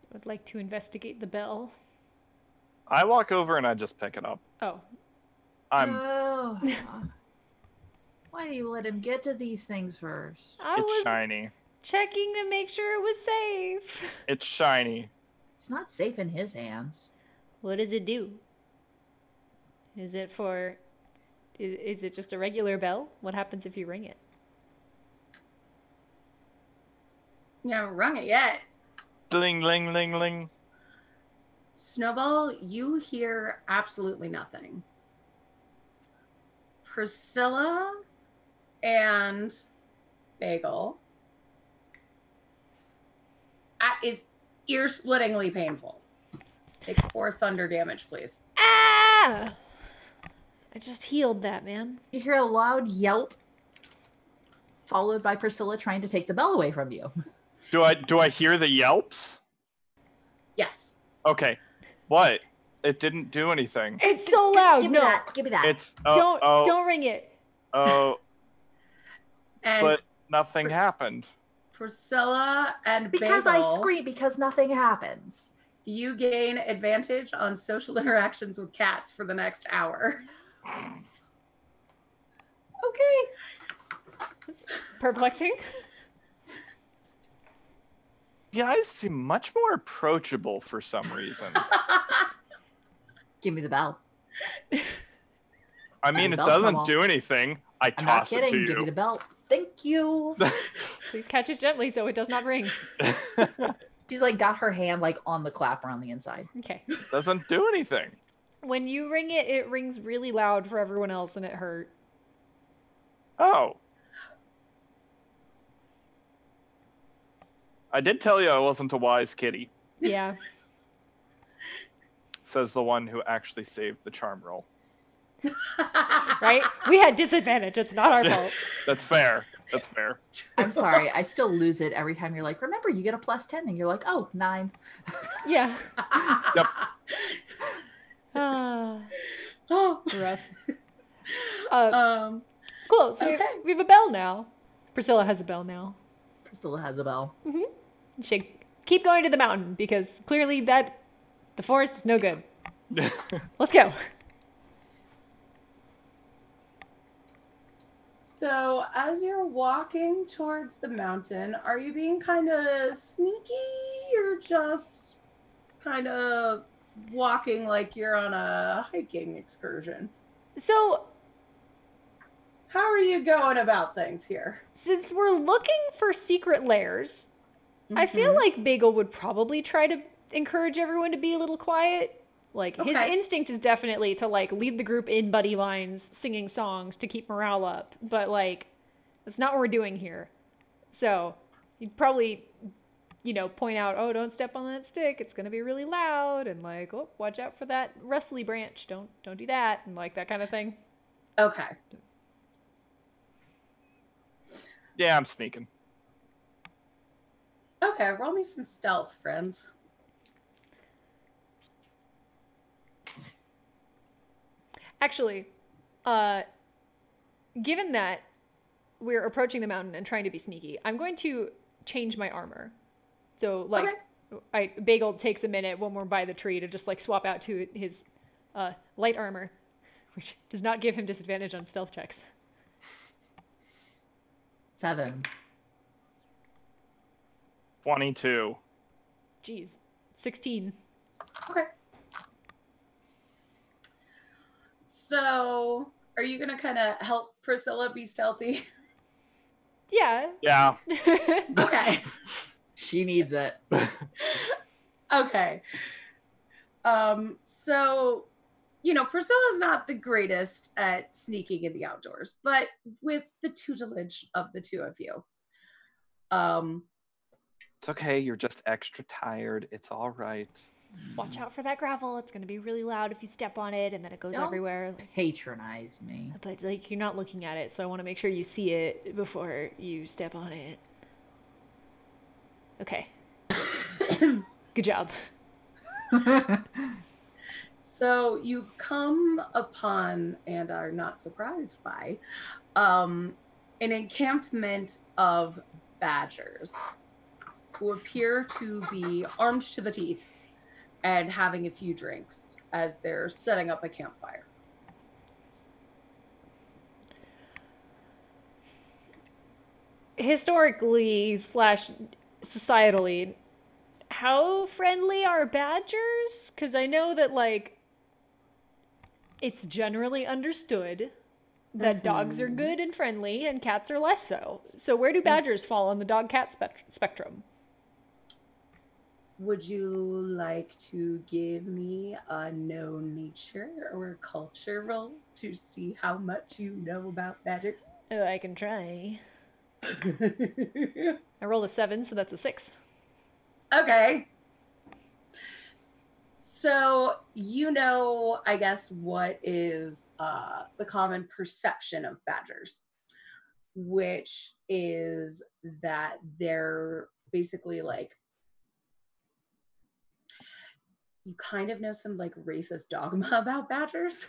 I would like to investigate the bell. I walk over and I just pick it up. Oh. I'm Oh. Why do you let him get to these things first? I it's was shiny. checking to make sure it was safe. It's shiny. It's not safe in his hands. What does it do? Is it for... Is it just a regular bell? What happens if you ring it? You haven't rung it yet. Ding ling ling ling. Snowball, you hear absolutely nothing. Priscilla and Bagel. That is ear-splittingly painful. Take 4 thunder damage, please. Ah! I just healed that, man. You hear a loud yelp, followed by Priscilla trying to take the bell away from you. Do I hear the yelps? Yes. Okay. What? It didn't do anything. It's so loud. Give me No, that. Give me that. It's don't ring it. oh, And but nothing Pris- happened. Priscilla and because Bagel, I scream because nothing happens. you gain advantage on social interactions with cats for the next hour. Okay. Perplexing. You guys seem much more approachable for some reason. Give me the bell. I mean, the it bell doesn't snowball. do anything. I I'm not toss it kidding. to Give me you. the bell. Thank you. Please catch it gently so it does not ring. She's like got her hand like on the clapper on the inside. Okay. Doesn't do anything. When you ring it, it rings really loud for everyone else and it hurt. Oh. I did tell you I wasn't a wise kitty, Yeah. says the one who actually saved the charm roll. Right? We had disadvantage. It's not our fault. That's fair. That's fair. I'm sorry. I still lose it every time you're like, remember, you get a +10. And you're like, oh, 9. Yeah. Yep. Oh. Rough. Um. Cool. So Okay. we have a bell now. Priscilla has a bell now. Priscilla has a bell. Should keep going to the mountain because clearly the forest is no good. Let's go. So as you're walking towards the mountain, are you being kind of sneaky or just kind of walking like you're on a hiking excursion? So How are you going about things here? since we're looking for secret lairs, I feel like Bagel would probably try to encourage everyone to be a little quiet. Like his Okay. instinct is definitely to like lead the group in buddy lines, singing songs to keep morale up. But like that's not what we're doing here. So you'd probably, point out, oh, don't step on that stick. It's gonna be really loud, and like, oh, watch out for that rustly branch. Don't do that, and like that kind of thing. Okay. Yeah, I'm sneaking. Okay, roll me some stealth, friends. Actually, given that we're approaching the mountain and trying to be sneaky, I'm going to change my armor. So, like, Bagel takes a minute when we're by the tree to just, like, swap out to his light armor, which does not give him disadvantage on stealth checks. 7. 22. Jeez. 16. Okay. So, are you gonna kind of help Priscilla be stealthy? Yeah. Yeah. Okay. She needs it. Okay. So, Priscilla's not the greatest at sneaking in the outdoors, but with the tutelage of the two of you, It's okay. You're just extra tired. It's all right. Watch out for that gravel. It's going to be really loud if you step on it, and then it goes Don't everywhere. patronize me. But, like, you're not looking at it, so I want to make sure you see it before you step on it. Okay. Good job. So you come upon and are not surprised by an encampment of badgers who appear to be armed to the teeth and having a few drinks as they're setting up a campfire. Historically / societally, how friendly are badgers? Because I know that, like, it's generally understood that dogs are good and friendly and cats are less so. So where do badgers fall on the dog-cat spectrum? Would you like to give me a know nature or culture roll to see how much you know about badgers? Oh, I can try. I rolled a 7, so that's a 6. Okay. So, I guess, what is the common perception of badgers, which is that they're basically like, you kind of know some like racist dogma about badgers,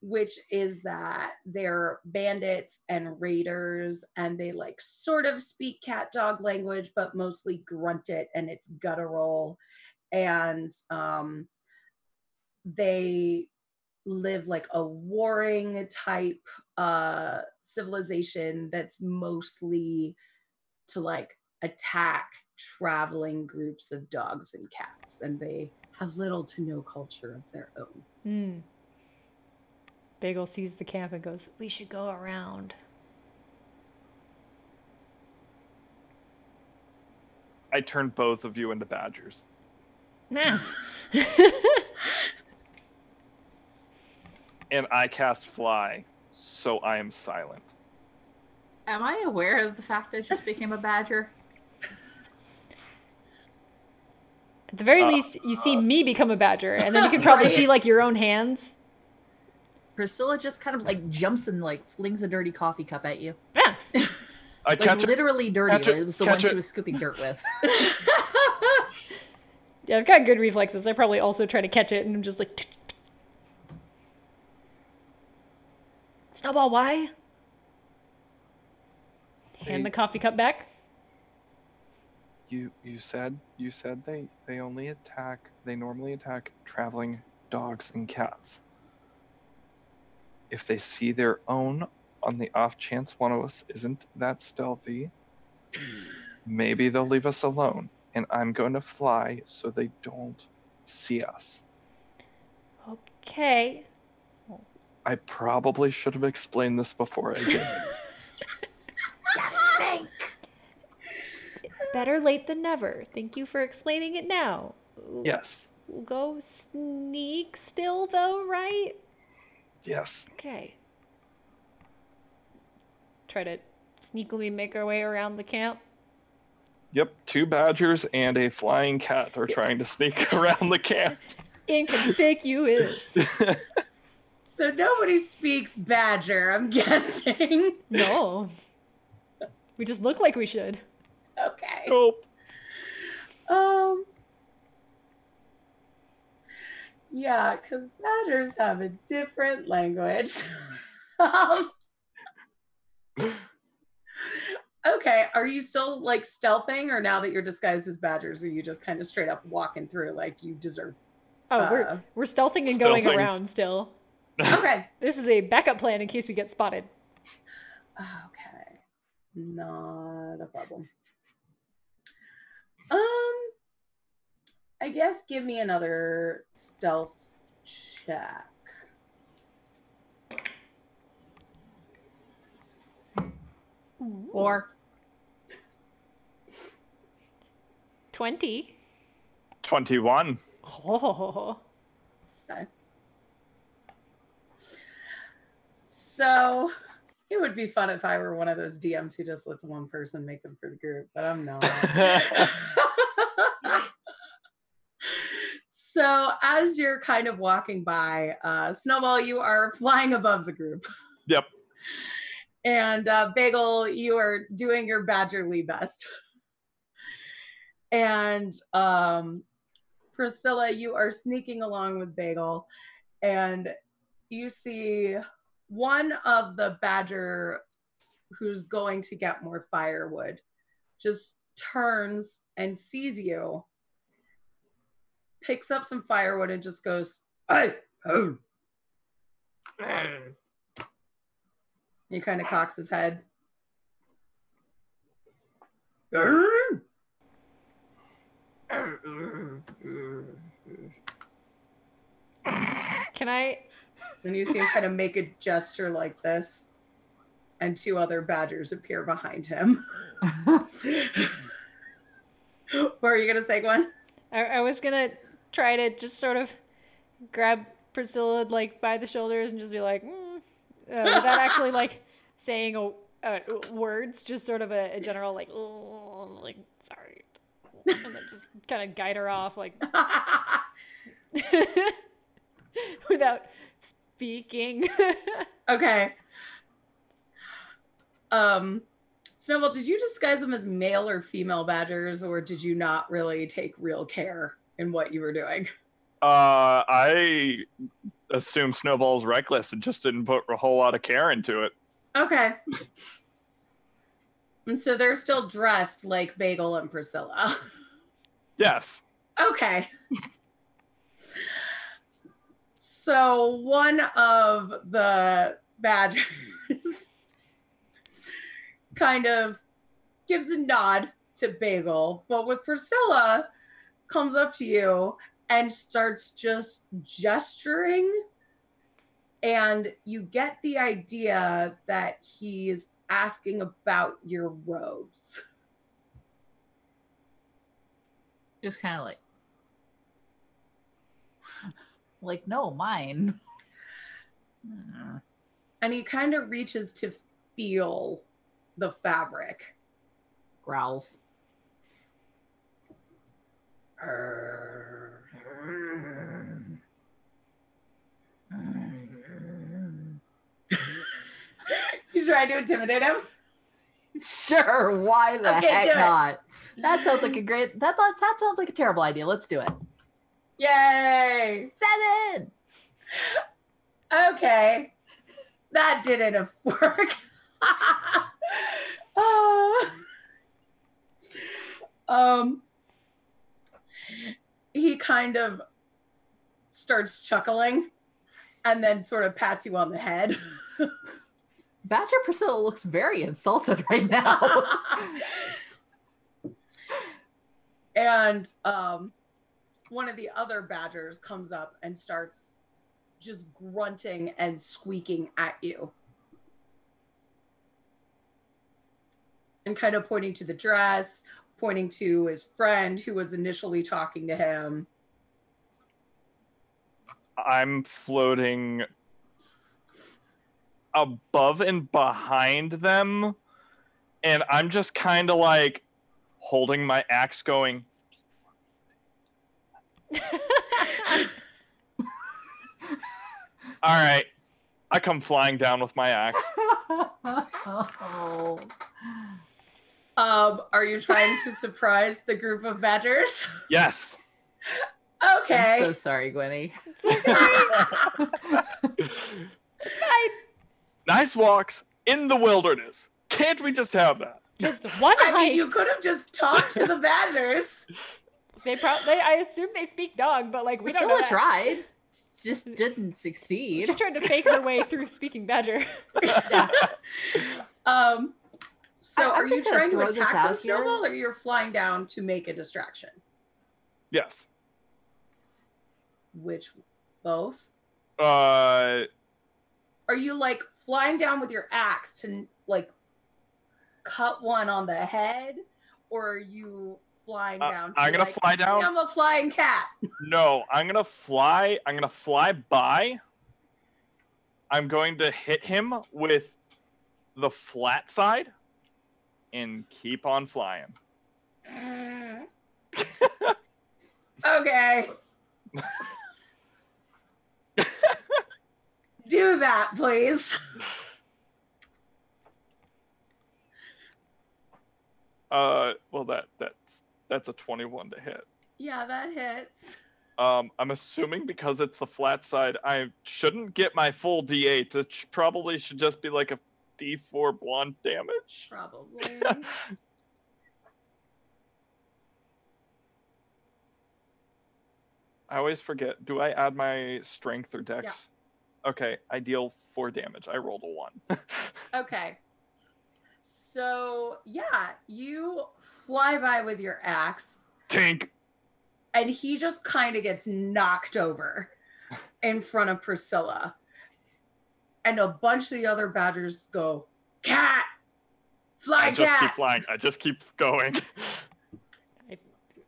which is that they're bandits and raiders, and they like sort of speak cat dog language, but mostly grunt it, and it's guttural. And they live like a warring type civilization that's mostly to like attack traveling groups of dogs and cats, and they have little to no culture of their own. Bagel sees the camp and goes, we should go around. I turned both of you into badgers. Nah. And I cast fly, so I am silent. Am I aware of the fact I just became a badger? At the very least, you see me become a badger, and then you can probably Right. see like your own hands. Priscilla just kind of like jumps and like flings a dirty coffee cup at you. Ah. I Like catch it. literally dirty. catch it, Like, it was the one catch she it. was scooping dirt with. Yeah, I've got good reflexes. I probably also try to catch it and I'm just like... Snowball, why? Hand the coffee cup back. You said they normally attack traveling dogs and cats. If they see their own, on the off chance one of us isn't that stealthy, maybe they'll leave us alone, and I'm going to fly so they don't see us. Okay. I probably should have explained this before I did. Better late than never. Thank you for explaining it now. Yes. We'll go sneak still, though, right? Yes. Okay. Try to sneakily make our way around the camp. Yep, 2 badgers and a flying cat are trying to sneak around the camp. Inconspicuous. So nobody speaks badger, I'm guessing. No. We just look like we should. Okay. Nope. Yeah, because badgers have a different language. um, okay, are you still like stealthing, or now that you're disguised as badgers, are you just kind of straight up walking through like you deserve? Oh, we're stealthing and going Stealthing. around still. Okay. This is a backup plan in case we get spotted. Okay. Not a problem. I guess give me another stealth check. Ooh. 4. 20. 21. Oh. Okay. So it would be fun if I were one of those DMs who just lets one person make them for the group, but I'm not. So as you're kind of walking by, Snowball, you are flying above the group. Yep. And Bagel, you are doing your badgerly best. And Priscilla, you are sneaking along with Bagel, and you see one of the badger who's going to get more firewood just turns and sees you, picks up some firewood and just goes, "Hey, oh." He kind of cocks his head. Can I? And you see him kind of make a gesture like this, and 2 other badgers appear behind him. What are you gonna say, Gwen? I was gonna try to just sort of grab Priscilla like by the shoulders and just be like, without actually like saying words, just sort of a general like, oh, like sorry, and then just kind of guide her off like without speaking. Okay. Snowball, did you disguise them as male or female badgers, or did you not really take real care in what you were doing? I assume Snowball's reckless and just didn't put a whole lot of care into it. Okay. And so they're still dressed like Bagel and Priscilla. Yes. Okay. So one of the badgers kind of gives a nod to Bagel, but with Priscilla comes up to you and starts just gesturing, and you get the idea that he's asking about your robes. Just kind of like, no, mine. And he kind of reaches to feel the fabric. Growls. You trying to intimidate him? Sure, why the Okay, heck do it. not? That sounds like a great. That sounds like a terrible idea. Let's do it. Yay! 7. Okay. That didn't work. Oh. He kind of starts chuckling and then sort of pats you on the head. Badger Priscilla looks very insulted right now. And one of the other badgers comes up and starts just grunting and squeaking at you. And kind of pointing to the dress, pointing to his friend who was initially talking to him. I'm floating above and behind them, and I'm just kind of like holding my axe going, all right, I come flying down with my axe. Oh. Are you trying to surprise the group of badgers? Yes. Okay. I'm so sorry, Gwenny. It's fine. Nice walks in the wilderness. Can't we just have that? Just one I mean, hike. you could have just talked to the badgers. I assume they speak dog, but like we don't know Priscilla that. tried. Just didn't She succeed. tried to fake her way through speaking badger. Yeah. So I'm are you just gonna trying to throw this attack them, out here. Snowball, or you're flying down to make a distraction? Yes. Which, both? Uh, Are you like flying down with your axe to like cut one on the head, or are you flying down? To I'm gonna like, fly down. I'm a flying cat. No, I'm gonna fly by. I'm going to hit him with the flat side and keep on flying. Okay. Do that, please. Well, that's a 21 to hit. Yeah, that hits. I'm assuming because it's the flat side, I shouldn't get my full D8. It probably should just be like a D4 blunt damage. Probably. I always forget. Do I add my strength or dex? Yeah. Okay, I deal 4 damage. I rolled a 1. Okay. So, yeah, you fly by with your axe, Tink. and he just kind of gets knocked over in front of Priscilla. And a bunch of the other badgers go, cat! Fly, I just keep cat! flying. I just keep going.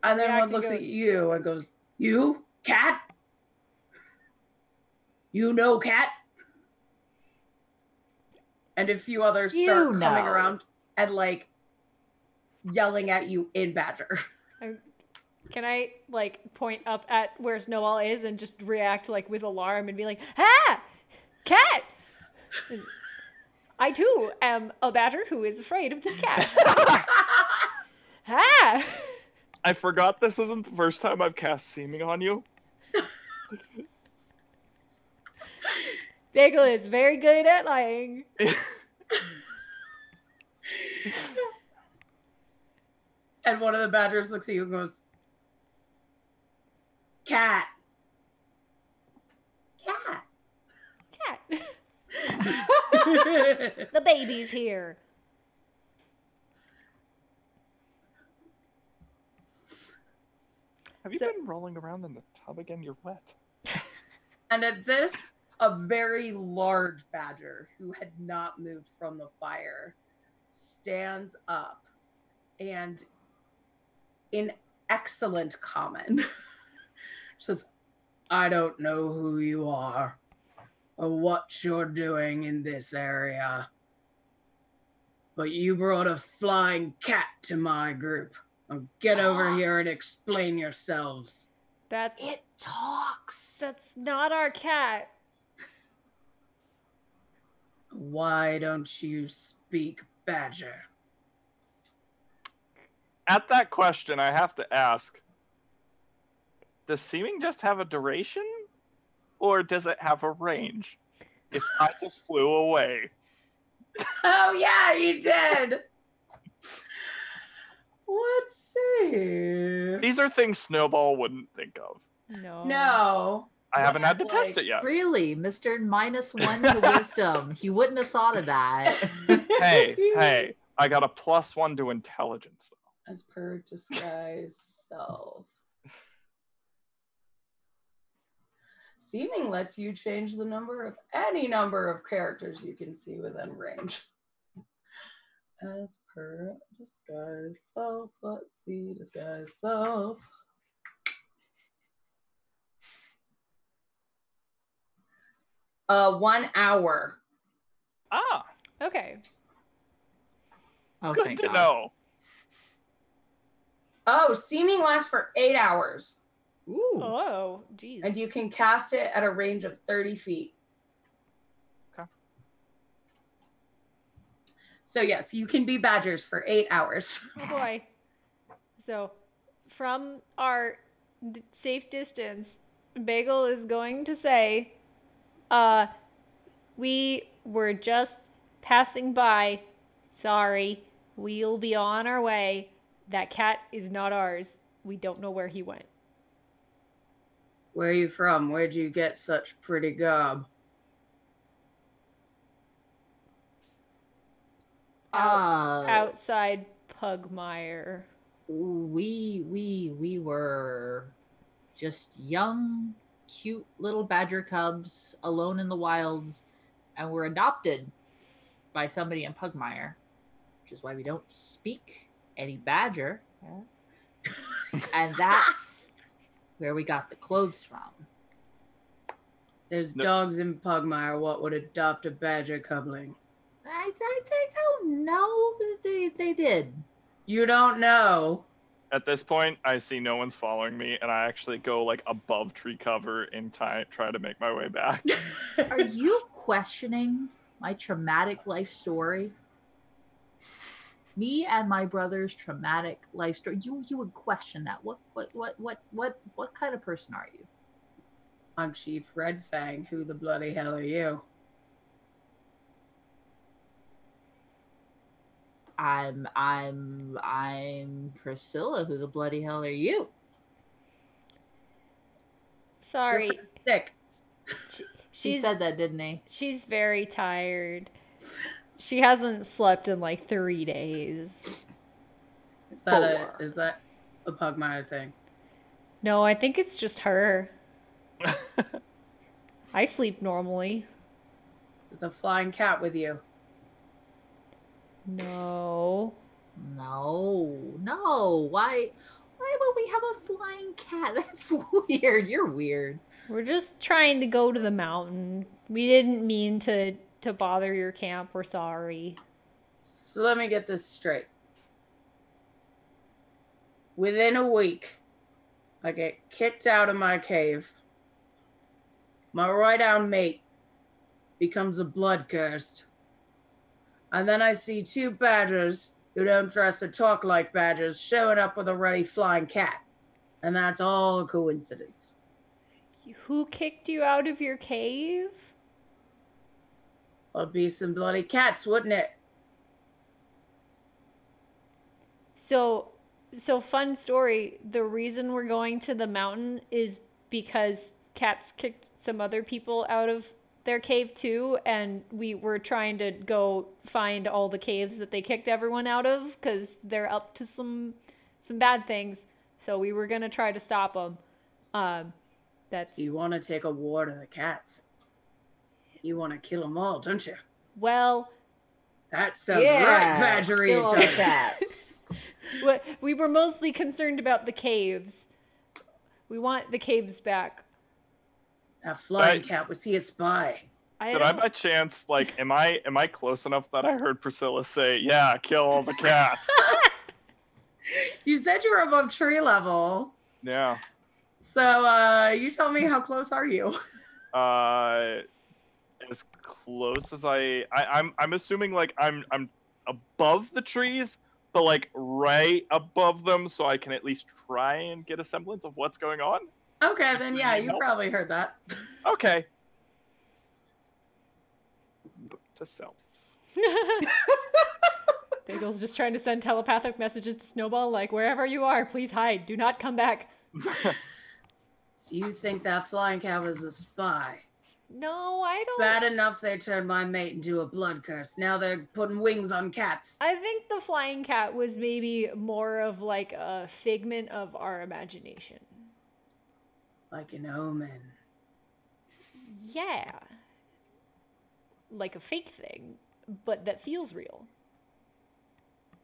And then one Reacting looks goes- at you and goes, you, cat? You know, cat? And a few others start You coming know. around and like yelling at you in badger. Can I like point up at where Snowball is and just react like with alarm and be like, "Ah, cat!" And I too am a badger who is afraid of this cat. Ah! I forgot this isn't the first time I've cast Seeming on you. Bagel is very good at lying. And one of the badgers looks at you and goes, cat. Cat. Cat. The baby's here. Have you So- been rolling around in the tub again? You're wet. And at this, a very large badger who had not moved from the fire stands up and in excellent common says, I don't know who you are or what you're doing in this area, but you brought a flying cat to my group. Now get over here and Talks. explain yourselves. That's It talks. that's not our cat. Why don't you speak badger? At that question, I have to ask: does seeming just have a duration, or does it have a range? If I just flew away. Oh yeah, you did. Let's see. These are things Snowball wouldn't think of. No. No. I haven't had to But, test like, it yet. Really, Mr. -1 to wisdom. He wouldn't have thought of that. Hey, I got a +1 to intelligence. As per disguise self. Seeming lets you change the number of any number of characters you can see within range. As per disguise self, let's see, disguise self.1 hour. Ah, Okay. Oh, good thank to God. know. Oh, seeming lasts for 8 hours. Ooh. Oh, geez. And you can cast it at a range of 30 feet. Okay. So yes, you can be badgers for 8 hours. Oh boy. So, from our safe distance, Bagel is going to say, we were just passing by. Sorry. We'll be on our way. That cat is not ours. We don't know where he went. Where are you from? Where'd you get such pretty gob? Outside Pugmire. We were just young, cute little badger cubs alone in the wilds, and were adopted by somebody in Pugmire, which is why we don't speak any badger. And that's where we got the clothes from. There's No. dogs in Pugmire. What would adopt a badger cubling? I don't know. They did. You don't know. At this point, I see no one's following me, and I actually go like above tree cover and try to make my way back. Are you questioning my traumatic life story? Me and my brother's traumatic life story. You would question that. What kind of person are you? I'm Chief Red Fang. Who the bloody hell are you? I'm Priscilla. Who the bloody hell are you? Sorry. Your friend's sick. He said that, didn't he? She's very tired. She hasn't slept in like 3 days. Is that a Pugmire thing? No, I think it's just her. I sleep normally. Is the flying cat with you? No. No. Why would we have a flying cat? That's weird. You're weird. We're just trying to go to the mountain. We didn't mean to bother your camp. We're sorry. So let me get this straight. Within a week, I get kicked out of my cave. My right-down mate becomes a blood cursed. And then I see 2 badgers who don't dress or talk like badgers showing up with a ruddy flying cat. And that's all a coincidence. Who kicked you out of your cave? It'd be some bloody cats, wouldn't it? So fun story. The reason we're going to the mountain is because cats kicked some other people out of their cave too, and we were trying to go find all the caves that they kicked everyone out of because they're up to some bad things. So we were gonna try to stop them. That's So you want to take a war to the cats. You want to kill them all, don't you? well. That sounds right, badgery. kill all the cats. We were mostly concerned about the caves. We want the caves back. That flying Right. cat, was he a spy? Did I by chance am I close enough that I heard Priscilla say, "Yeah, kill all the cats"? You said you were above tree level. Yeah. So you tell me, how close are you? As close as I'm assuming like I'm above the trees, but like right above them, so I can at least try and get a semblance of what's going on. Okay, then yeah, need you help? probably heard that. Okay. To self. Bagel's just trying to send telepathic messages to Snowball, like, wherever you are, please hide. Do not come back. So you think that flying cat was a spy? No, I don't. Bad enough they turned my mate into a blood curse. Now they're putting wings on cats. I think the flying cat was maybe more of like a figment of our imagination. Like an omen. Yeah. Like a fake thing, but that feels real.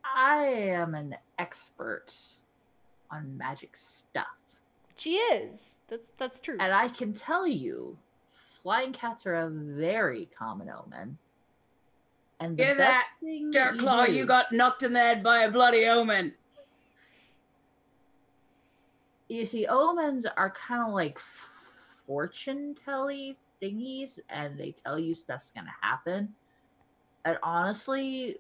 I am an expert on magic stuff. She is. That's true. And I can tell you, flying cats are a very common omen. And the Hear best that, thing Darklaw, do- you got knocked in the head by a bloody omen. You see, omens are kind of like fortune telly thingies, and they tell you stuff's gonna happen. And honestly,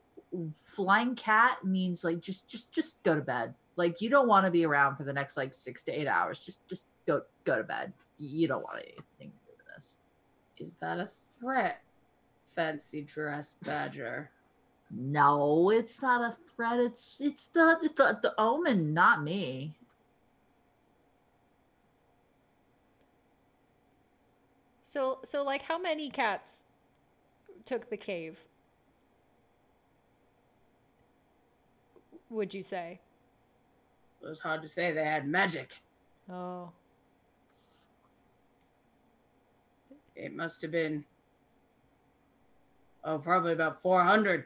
flying cat means like just go to bed. Like you don't want to be around for the next like 6 to 8 hours. Just go to bed. You don't want anything to do with this. Is that a threat, fancy dress badger? No, it's not a threat. It's the omen, not me. So like, how many cats took the cave? Would you say? It was hard to say. They had magic. Oh. It must have been, probably about 400.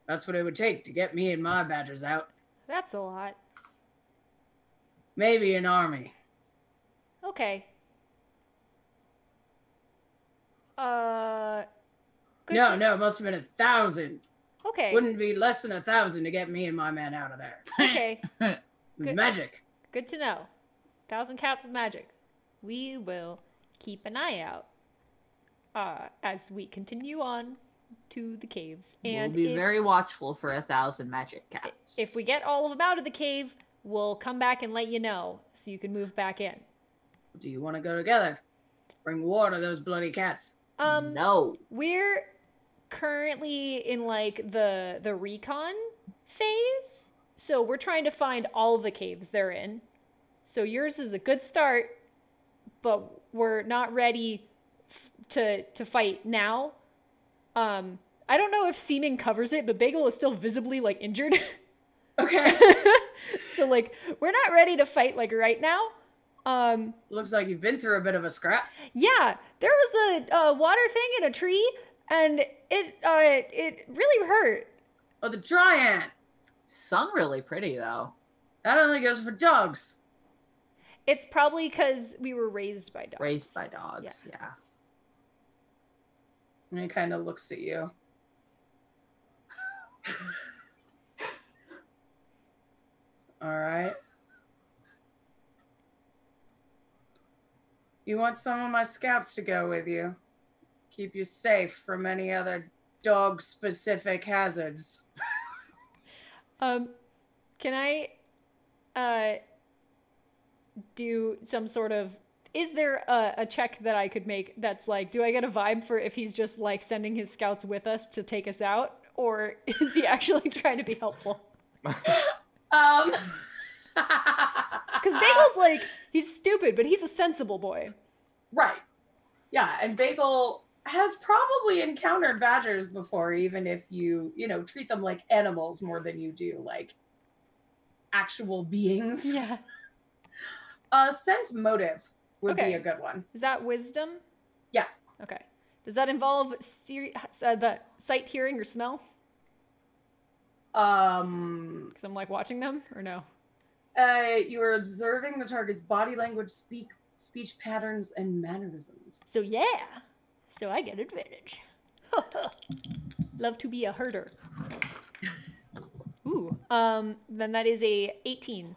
That's what it would take to get me and my badgers out. That's a lot. Maybe an army. Okay. Good No, to- no, it must have been 1,000. Okay. Wouldn't be less than 1,000 to get me and my man out of there. Okay. Good. Magic. Good to know. 1,000 cats of magic. We will keep an eye out as we continue on to the caves. And We'll be very watchful for 1,000 magic cats. if we get all of them out of the cave, we'll come back and let you know so you can move back in. Do you want to go together? Bring war to those bloody cats. No. We're currently in like the recon phase, so we're trying to find all the caves they're in. So yours is a good start, but we're not ready to fight now. I don't know if seeming covers it, but Bagel is still visibly like injured. Okay. So like we're not ready to fight like right now. Looks like you've been through a bit of a scrap. Yeah, there was a water thing in a tree, and it really hurt. Oh, the giant. Sung really pretty though. That only goes for dogs. It's probably because we were raised by dogs. Raised by dogs, yeah. And he kind of looks at you. All right. You want some of my scouts to go with you? Keep you safe from any other dog-specific hazards. Can I do some sort of, is there a check that I could make that's like, do I get a vibe for if he's just like sending his scouts with us to take us out, or is he actually trying to be helpful? Because Because Bagel's like, he's stupid, but he's a sensible boy. Right. Yeah, and Bagel has probably encountered badgers before, even if you treat them like animals more than you do like actual beings. Yeah. Sense motive would be Okay. a good one. Is that wisdom? Yeah. Okay. Does that involve the sight, hearing, or smell? Because I'm like watching them, or no? You are observing the target's body language, speech patterns, and mannerisms. So yeah. So I get advantage. Love to be a herder. Ooh. Then that is a 18.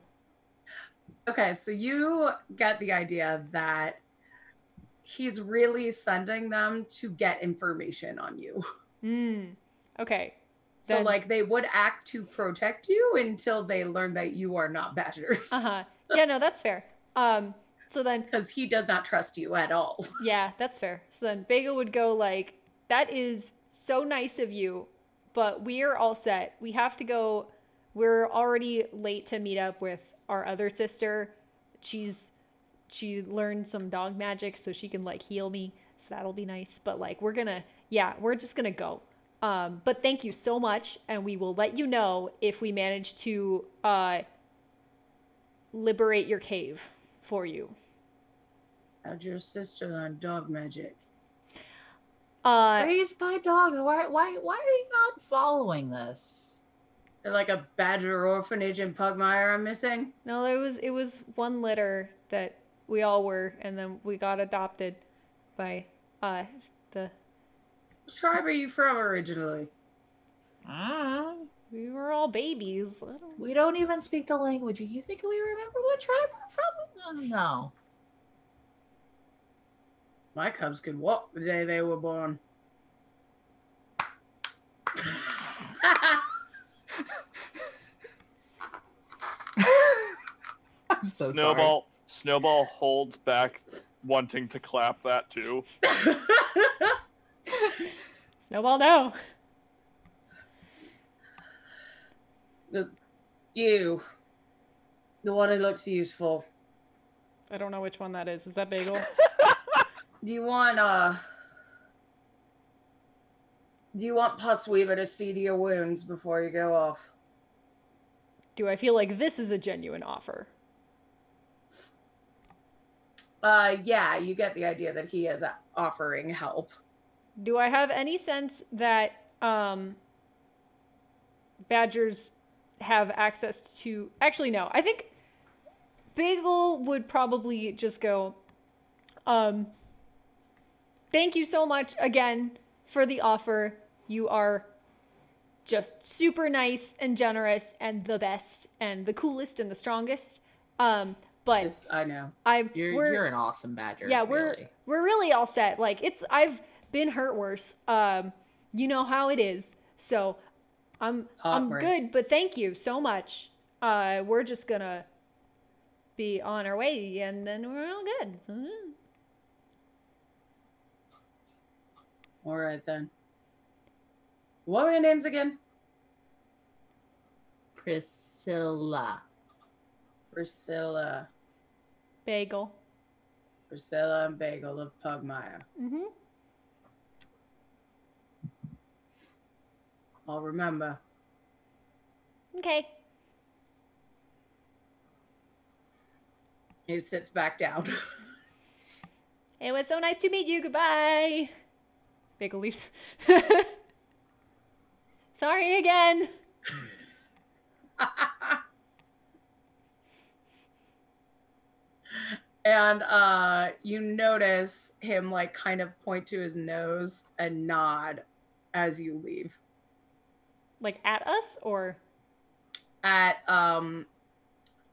Okay, so you get the idea that he's really sending them to get information on you. Okay. So Then- like they would act to protect you until they learn that you are not badgers. Uh-huh. Yeah, no, that's fair. So then, Because he does not trust you at all. yeah, that's fair. So then Bagel would go like, that is so nice of you, but we're all set. We have to go. We're already late to meet up with our other sister. She learned some dog magic so she can like heal me. So that'll be nice. But like we're just gonna go. But thank you so much, and we will let you know if we manage to liberate your cave for you. How'd your sister learn dog magic? Raised by dog. Why are you not following this? Is there like a badger orphanage in Pugmire I'm missing? No, it was one litter that we all were, and then we got adopted by the What tribe are you from originally? we were all babies. We don't even speak the language. You think we remember what tribe we're from? No. My cubs could walk the day they were born. I'm so Snowball holds back, wanting to clap that too. Snowball, no. You. The one who looks useful. I don't know which one that is. Is that Bagel? Do you want Pussweaver to see to your wounds before you go off? Do I feel like this is a genuine offer? Yeah, you get the idea that he is offering help. Do I have any sense that badgers have access to... Actually, no. I think Bagel would probably just go, thank you so much again for the offer. You are just super nice and generous and the best and the coolest and the strongest. But Yes, I know. You're an awesome badger. yeah, really. we're really all set. Like I've been hurt worse. You know how it is. So I'm Awkward. good, but thank you so much. We're just gonna be on our way and then we're all good. All right then. What were your names again? Priscilla. Priscilla. Bagel. Priscilla and Bagel of Pugmire. Mm-hmm. I'll remember. Okay. He sits back down. It was so nice to meet you. Goodbye. Bagel leaves. Sorry again. And you notice him like kind of point to his nose and nod as you leave. Like at us or? At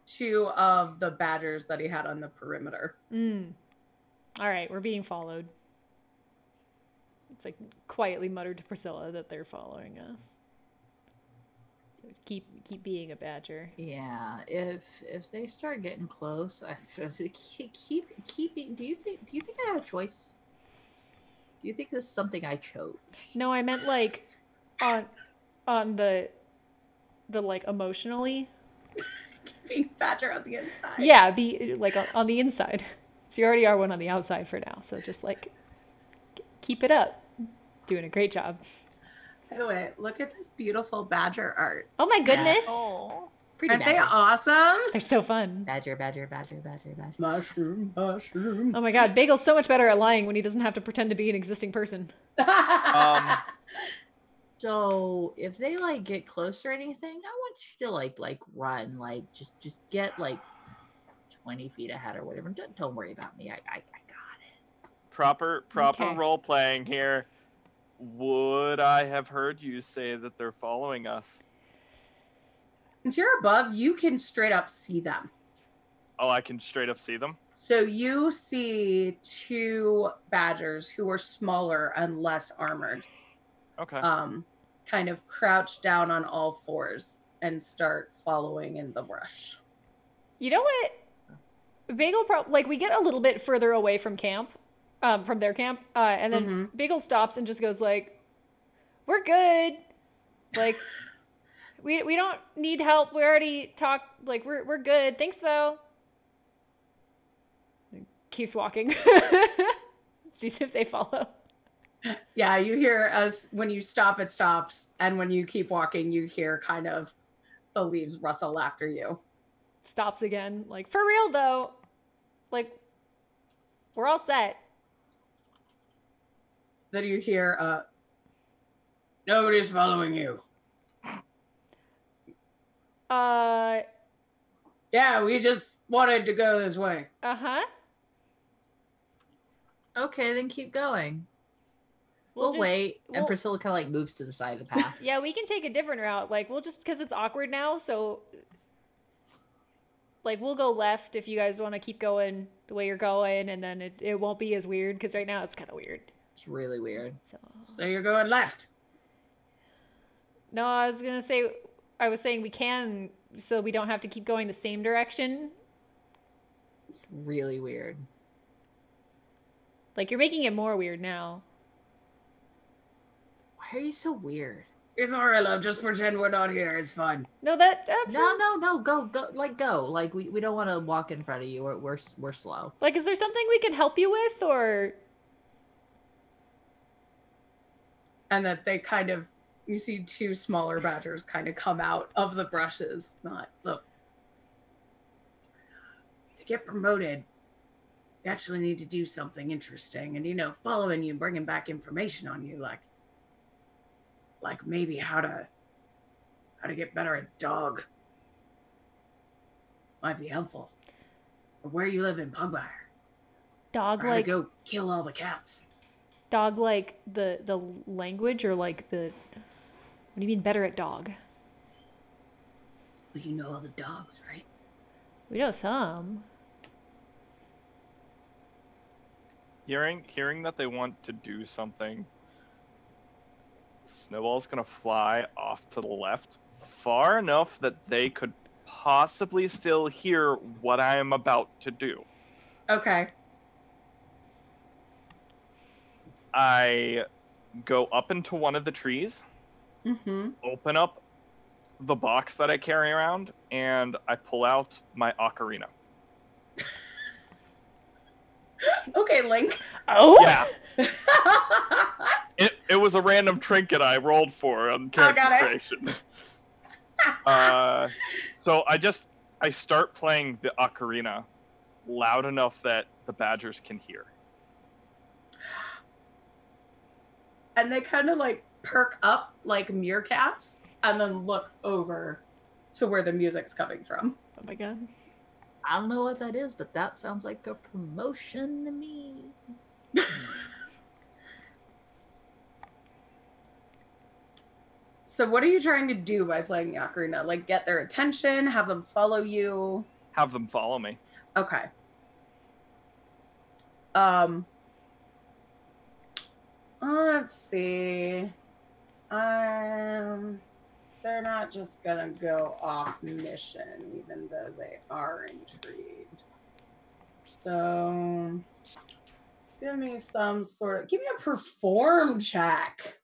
two of the badgers that he had on the perimeter. All right, we're being followed. It's like quietly muttered to Priscilla that they're following us. So keep being a badger. Yeah, if they start getting close, I keep. Do you think I have a choice? Do you think this is something I chose? No, I meant like on the like emotionally. Being badger on the inside. Yeah, be like on the inside. So you already are one on the outside for now. So just like keep it up. Doing a great job. By the way, look at this beautiful badger art. Oh my goodness. Oh. Pretty Aren't they badgers. awesome? They're so fun. Badger. Mushroom. Oh my god, Bagel's so much better at lying when he doesn't have to pretend to be an existing person. So if they like get close or anything, I want you to like run, like just get like 20 feet ahead or whatever. Don't worry about me. I got it. Proper Okay. role playing here. Would I have heard you say that they're following us? Since you're above, you can straight up see them. Oh, I can straight up see them? So you see two badgers who are smaller and less armored. Okay. kind of crouch down on all fours and start following in the brush. You know what? Bagel, like, we get a little bit further away from camp, from their camp, and then Bagel stops and just goes like, "We're good. Like, we don't need help. We already talked. Like, we're good. Thanks though." Keeps walking. Sees if they follow. Yeah, you hear us when you stop, it stops, and when you keep walking, you hear kind of the leaves rustle after you. Stops again. Like, for real though. Like, we're all set. Then you hear, nobody's following you. Yeah, we just wanted to go this way. Uh-huh. Okay, then keep going. We'll wait. And Priscilla kind of like moves to the side of the path. Yeah, we can take a different route. Like, we'll just, because it's awkward now, so like, we'll go left if you guys want to keep going the way you're going, and then it won't be as weird, because right now it's kind of weird. It's really weird. So you're going left? No, I was saying we can, so we don't have to keep going the same direction. It's really weird. Like, you're making it more weird now. Why are you so weird? It's alright, love. Just pretend we're not here. It's fine. No, No. Go. Like, we don't want to walk in front of you. We're slow. Like, is there something we can help you with, or? And that they kind of, you see two smaller badgers kind of come out of the brushes. Look. To get promoted, you actually need to do something interesting. And, following you, bringing back information on you, like maybe how to get better at dog might be helpful. Or where you live in Pugmire. Dog, or how like, to go kill all the cats. Dog, like the language, or like the, what do you mean better at dog? Well, you know all the dogs, right? We know some. Hearing that they want to do something, Snowball's gonna fly off to the left, far enough that they could possibly still hear what I am about to do. Okay. I go up into one of the trees, open up the box that I carry around, and I pull out my ocarina. Okay, Link. Oh? Yeah. It was a random trinket I rolled for on character creation. So I start playing the ocarina loud enough that the badgers can hear. And they kind of like perk up like meerkats and then look over to where the music's coming from. Oh my god. I don't know what that is, but that sounds like a promotion to me. So what are you trying to do by playing the ocarina? Like, get their attention, have them follow you? Have them follow me. Okay. Let's see. They're not just gonna go off mission, even though they are intrigued. So, give me a perform check.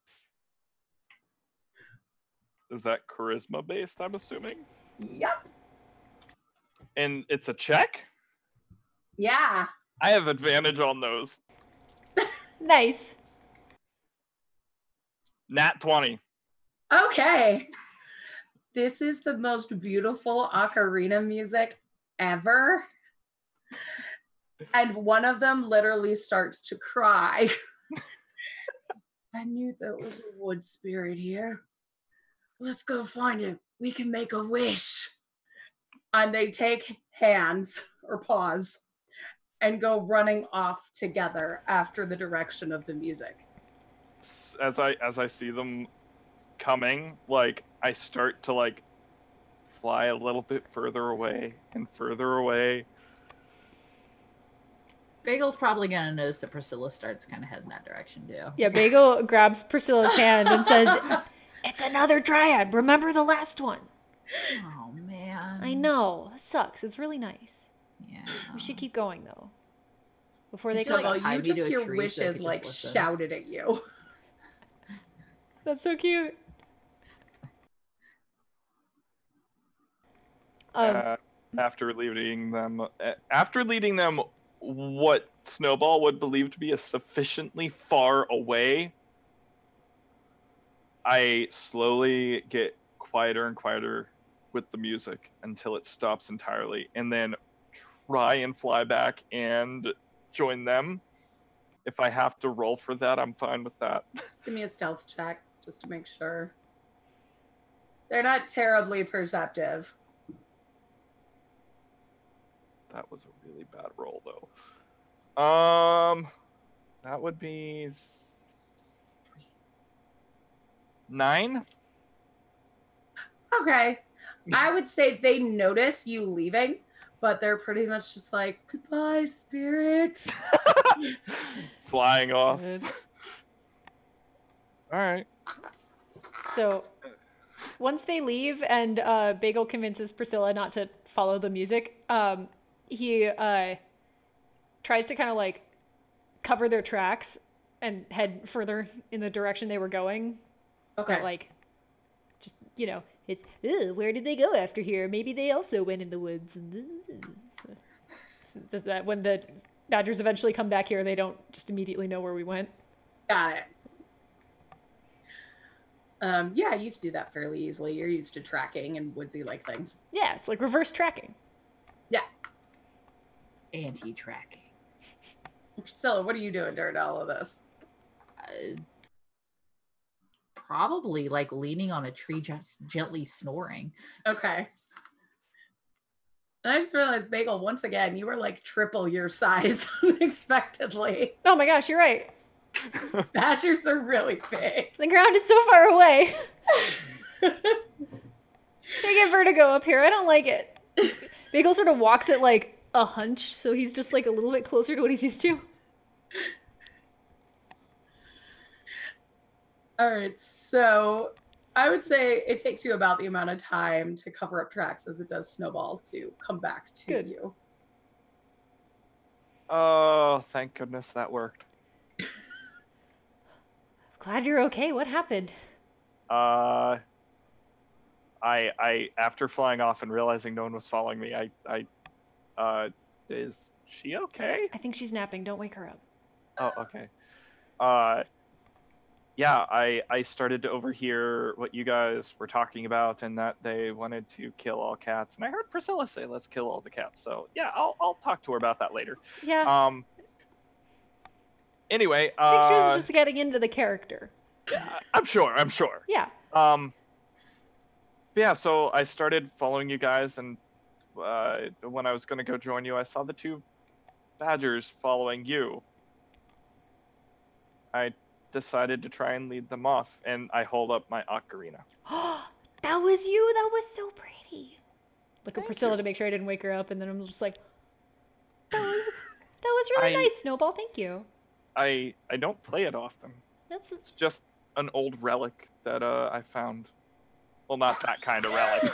Is that charisma based, I'm assuming? Yep. And it's a check? Yeah. I have advantage on those. Nice. Nat 20. Okay. This is the most beautiful ocarina music ever. And one of them literally starts to cry. I knew there was a wood spirit here. Let's go find it. We can make a wish. And they take hands or paws and go running off together after the direction of the music. As I see them coming, like, I start to like fly a little bit further away and further away. Bagel's probably gonna notice that Priscilla starts kind of heading that direction too. Yeah, Bagel grabs Priscilla's hand and says, It's another dryad. Remember the last one? Oh man. I know. It sucks. It's really nice. Yeah. We should keep going though. Before You they still, come like, back. Snowball, tie you me to just a hear tree so I wishes could like just listen. shouted at you. That's so cute. After leading them what Snowball would believe to be a sufficiently far away, I slowly get quieter and quieter with the music until it stops entirely, and then try and fly back and join them. If I have to roll for that, I'm fine with that. Just give me a stealth check just to make sure. They're not terribly perceptive. That was a really bad roll, though. That would be 9. Okay. I would say they notice you leaving, but they're pretty much just like, goodbye, spirit. Flying off. Good. All right. So once they leave and Bagel convinces Priscilla not to follow the music, he tries to kind of like cover their tracks and head further in the direction they were going. Okay. But like, just, you know, it's, where did they go after here? Maybe they also went in the woods. So that when the badgers eventually come back here, they don't just immediately know where we went. Got it. Yeah, you can do that fairly easily. You're used to tracking and woodsy-like things. Yeah, it's like reverse tracking. Yeah. Anti-tracking. Priscilla, what are you doing during all of this? Probably like leaning on a tree, just gently snoring. Okay. And I just realized, Bagel, once again, you were like triple your size unexpectedly. Oh my gosh, you're right. Badgers are really big. The ground is so far away. I get vertigo up here. I don't like it. Bagel sort of walks at like a hunch, so he's just like a little bit closer to what he's used to. All right, so I would say it takes you about the amount of time to cover up tracks as it does Snowball to come back to Good. you. Oh, thank goodness that worked. Glad you're okay. What happened? I after flying off and realizing no one was following me, is she okay? I think she's napping. Don't wake her up. Oh, okay. Yeah, I started to overhear what you guys were talking about, and that they wanted to kill all cats. And I heard Priscilla say, "Let's kill all the cats." So yeah, I'll talk to her about that later. Yeah. Anyway, I think she was just getting into the character. I'm sure. Yeah. Yeah, so I started following you guys, and when I was going to go join you, I saw the 2 badgers following you. I decided to try and lead them off, and I hold up my ocarina. That was you? That was so pretty. Look at Thank Priscilla you. to make sure I didn't wake her up, and then I'm just like, that was really nice, Snowball. Thank you. I don't play it often. That's It's just an old relic that I found. Well, not that kind of relic.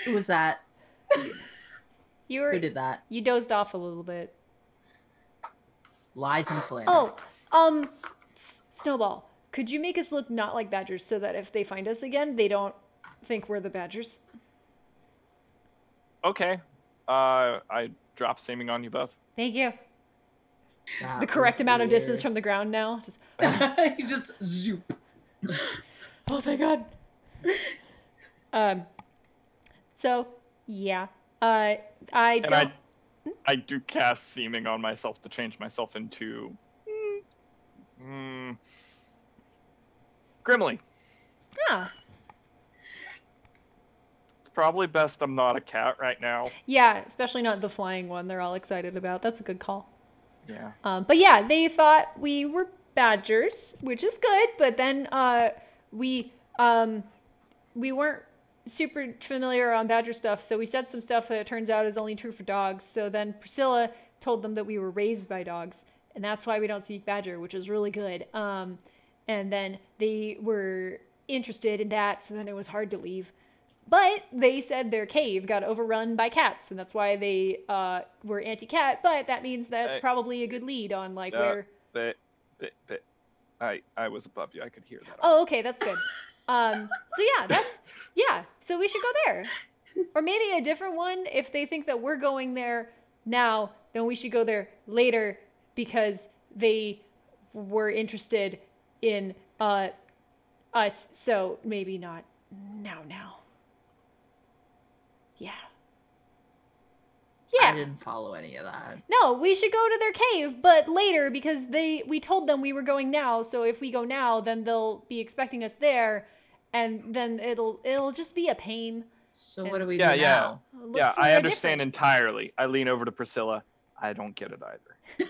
Who was that? you were Who did that? you dozed off a little bit. Lies and slander. Oh, Snowball, could you make us look not like badgers so that if they find us again, they don't think we're the badgers? Okay. I drop seeming on you both. Thank you. That The correct was amount of distance weird. from the ground now. Just You just zoop. oh, thank God. So yeah, I And don't. I do cast seeming on myself to change myself into Grimly. Ah, It's probably best I'm not a cat right now. yeah, especially not the flying one. They're all excited about. That's a good call. Yeah. But yeah, they thought we were badgers, which is good. But then we weren't super familiar on badger stuff, so we said some stuff that it turns out is only true for dogs. So then Priscilla told them that we were raised by dogs, and that's why we don't speak Badger, which is really good. And then they were interested in that, so then it was hard to leave. But they said their cave got overrun by cats, and that's why they were anti-cat. But that means that's probably a good lead on like where. I was above you. I could hear that. Oh, okay, that's good. So yeah, so we should go there, or maybe a different one if they think that we're going there now. Then we should go there later because they were interested in us. So maybe not now. Yeah. I didn't follow any of that. No, we should go to their cave, but later because we told them we were going now. So if we go now, then they'll be expecting us there, and then it'll just be a pain. So what do we do now? Yeah, I understand entirely. I lean over to Priscilla. I don't get it either.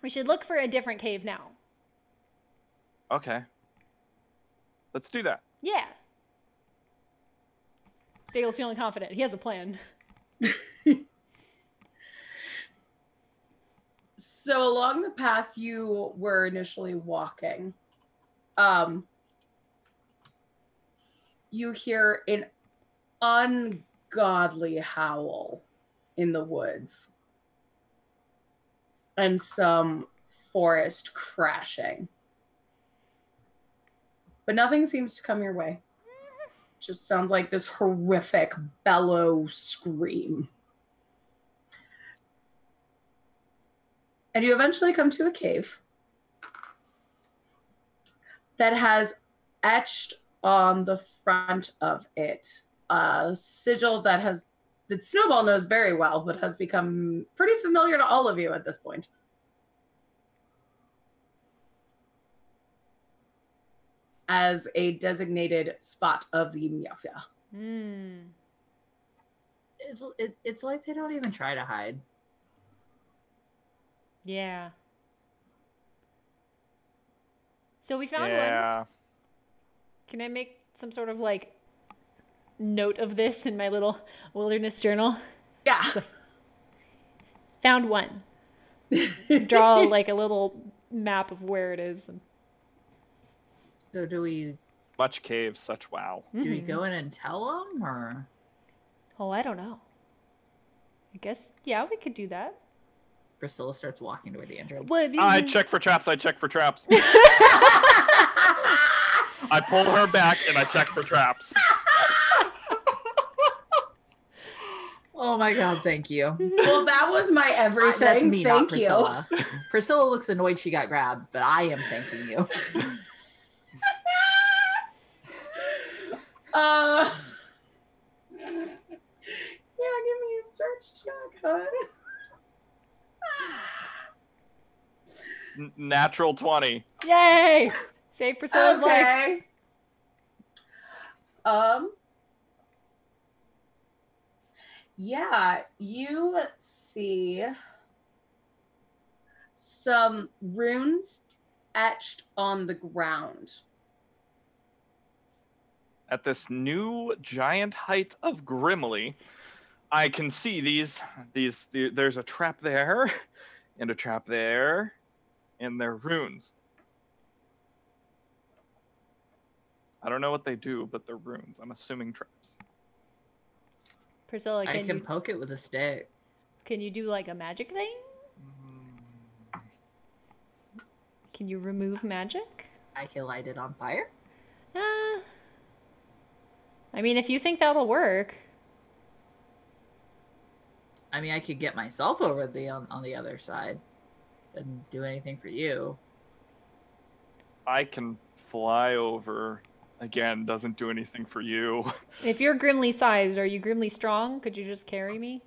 We should look for a different cave now. Okay. Let's do that. Yeah. Bagel's feeling confident. He has a plan. So along the path you were initially walking, you hear an ungodly howl in the woods and some forest crashing. But nothing seems to come your way. Just sounds like this horrific bellow scream. And you eventually come to a cave that has etched on the front of it a sigil that Snowball knows very well, but has become pretty familiar to all of you at this point. As a designated spot of the Mafia. It's like they don't even try to hide. Yeah. So we found one. Can I make some sort of like note of this in my little wilderness journal? Yeah. So, found one. Draw like a little map of where it is. So do we... Much caves, such wow. Do we go in and tell them, or...? Oh, I don't know. I guess, yeah, we could do that. Priscilla starts walking toward the entrance. I check for traps, I pull her back and I check for traps. Oh my god, thank you. Well, that was my everything. That's me, thank not Priscilla. You. Priscilla looks annoyed she got grabbed, but I am thanking you. Yeah, give me a search check, hon. Natural 20. Yay! Save Priscilla's life. Yeah, you see some runes etched on the ground. At this new giant height of Grimly, I can see these there's a trap there, and a trap there, and they're runes. I don't know what they do, but they're runes. I'm assuming traps. Priscilla, I can poke it with a stick. Can you do like a magic thing? Can you remove magic? I can light it on fire. I mean, if you think that'll work. I mean, I could get myself over on the other side. Doesn't do anything for you. I can fly over. Again, doesn't do anything for you. If you're Grimly sized, are you Grimly strong? Could you just carry me?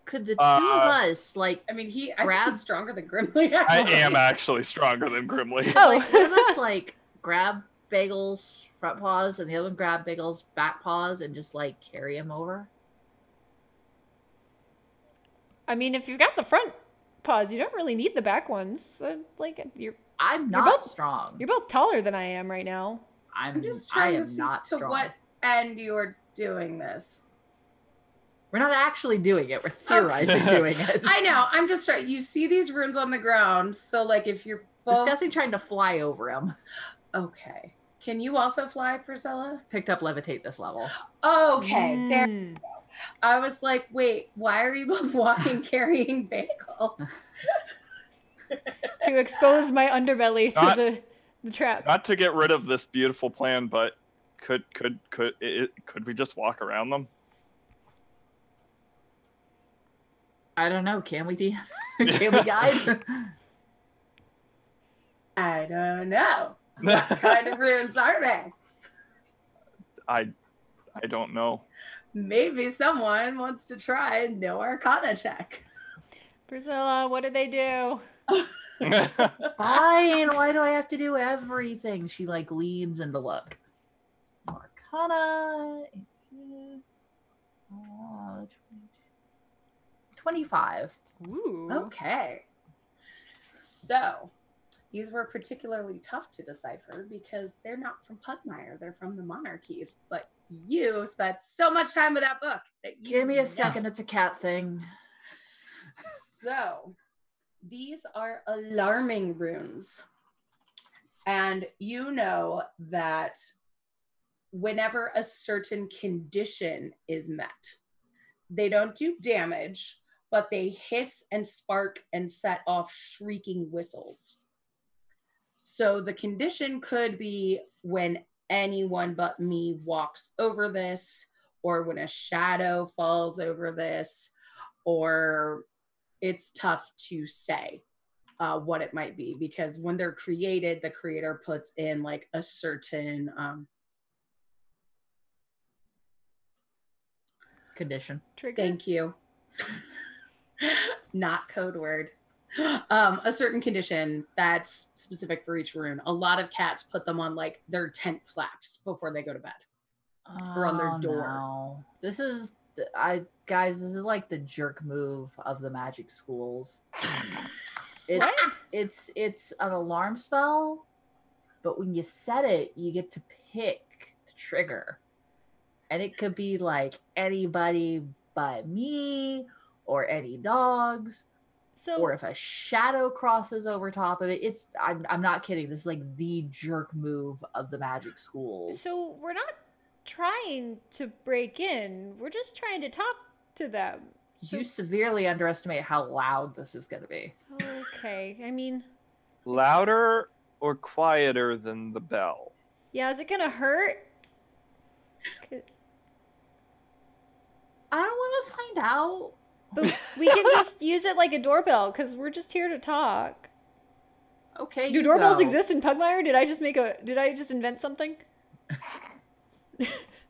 Could the two of us, like, I mean, I think he's stronger than Grimly. I am actually stronger than Grimly. Oh. Like, one of us, like, grab Bagel's front paws and the other one grab Bagel's back paws and just, like, carry him over? I mean, if you've got the front paws, you don't really need the back ones. Like, I'm not strong. You're both taller than I am right now. I'm just trying to see to what end you are doing this. We're not actually doing it. We're theorizing doing it. I know. I'm just trying. You see these runes on the ground. So, like, if you're both... Discussing trying to fly over him. Okay. Can you also fly, Priscilla? Picked up levitate this level. Okay. There you go. I was like, wait, why are you both walking carrying bagel? To expose my underbelly to the trap. Not to get rid of this beautiful plan, but could we just walk around them? I don't know. Can we can we guide? I don't know. What kind of runes are they? I don't know. Maybe someone wants to try no arcana check. Priscilla, what did they do? Fine. Why do I have to do everything? She like leans in to look. Arcana. 25. Ooh. Okay. So these were particularly tough to decipher because they're not from Pugmire. They're from the Monarchies. But you spent so much time with that book. That you Give me a know. second. It's a cat thing. So these are alarming runes. And you know that whenever a certain condition is met, they don't do damage, but they hiss and spark and set off shrieking whistles. So the condition could be when anyone but me walks over this, or when a shadow falls over this, or it's tough to say what it might be, because when they're created, the creator puts in like a certain Condition. Trigger. thank you. Not code word. A certain condition that's specific for each rune. A lot of cats put them on like their tent flaps before they go to bed. Or on their door. No. This is this is like the jerk move of the magic schools. It's an alarm spell, but when you set it, you get to pick the trigger. And it could be like anybody but me, or any dogs, So, or if a shadow crosses over top of it. I'm not kidding. This is like the jerk move of the magic schools. so we're not trying to break in. We're just trying to talk to them. You severely underestimate how loud this is going to be. Okay. I mean, Louder or quieter than the bell? yeah, is it gonna hurt? I don't want to find out. But we can just use it like a doorbell because we're just here to talk. Okay. Do you doorbells go. exist in Pugmire? Did I just invent something?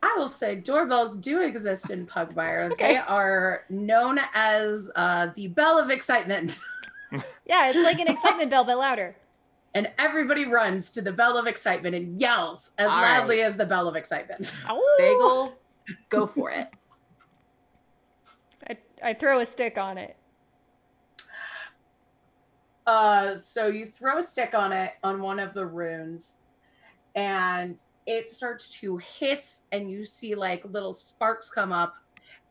I will say doorbells do exist in Pugmire. Okay. They are known as the bell of excitement. Yeah, it's like an excitement bell, but louder. And everybody runs to the bell of excitement and yells as All loudly right. as the bell of excitement. Ow! Bagel, go for it. I throw a stick on it. So you throw a stick on it on one of the runes, and it starts to hiss, and you see like little sparks come up,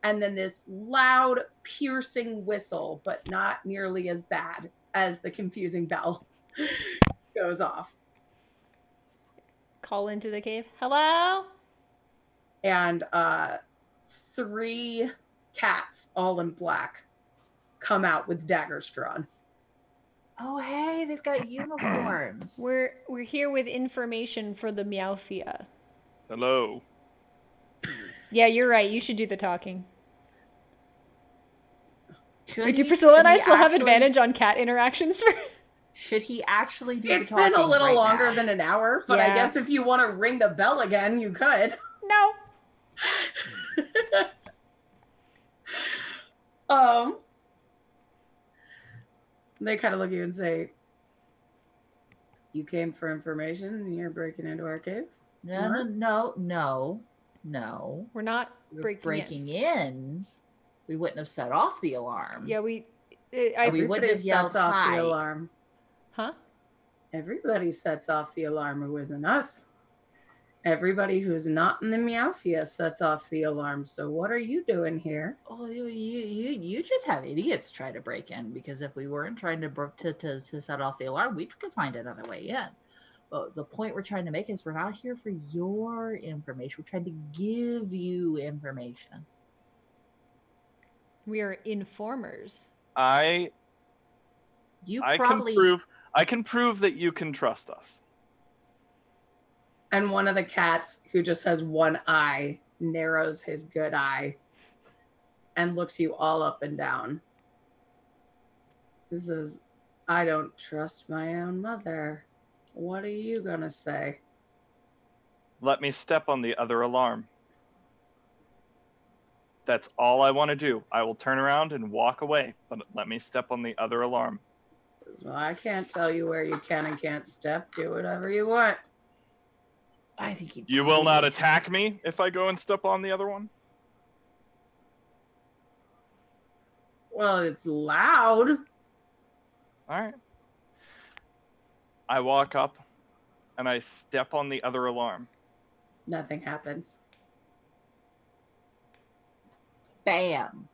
and then this loud, piercing whistle, but not nearly as bad as the confusing bell, goes off. Call into the cave. Hello? And 3 cats, all in black, come out with daggers drawn. Oh, hey, they've got uniforms. We're here with information for the Meowfia. Hello. Yeah, you're right. You should do the talking. Should Wait, do he- Priscilla should and I he still have actually- advantage on cat interactions? Should he actually do It's the talking been a little right longer now? than an hour, but I Yeah. guess if you want to ring the bell again, you could. No. They kind of look at you and say, "You came for information and you're breaking into our cave?" No. We're not We're breaking, breaking in. We wouldn't have set off the alarm. Yeah, we wouldn't Everybody have yelled sets off hi. the alarm. Huh? Everybody sets off the alarm who isn't us. Everybody who's not in the Meowfia sets off the alarm. So what are you doing here? Oh, you just have idiots try to break in, because if we weren't trying to set off the alarm, we could find another way in. But the point we're trying to make is we're not here for your information. We're trying to give you information. We are informers. I You I probably can prove that you can trust us. And one of the cats who just has one eye narrows his good eye and looks you all up and down. This is, I don't trust my own mother. What are you gonna say? Let me step on the other alarm. That's all I want to do. I will turn around and walk away, but let me step on the other alarm. Well, I can't tell you where you can and can't step. Do whatever you want. I think You will not attack me if I go and step on the other one? Well, it's loud. All right. I walk up and I step on the other alarm. Nothing happens. Bam.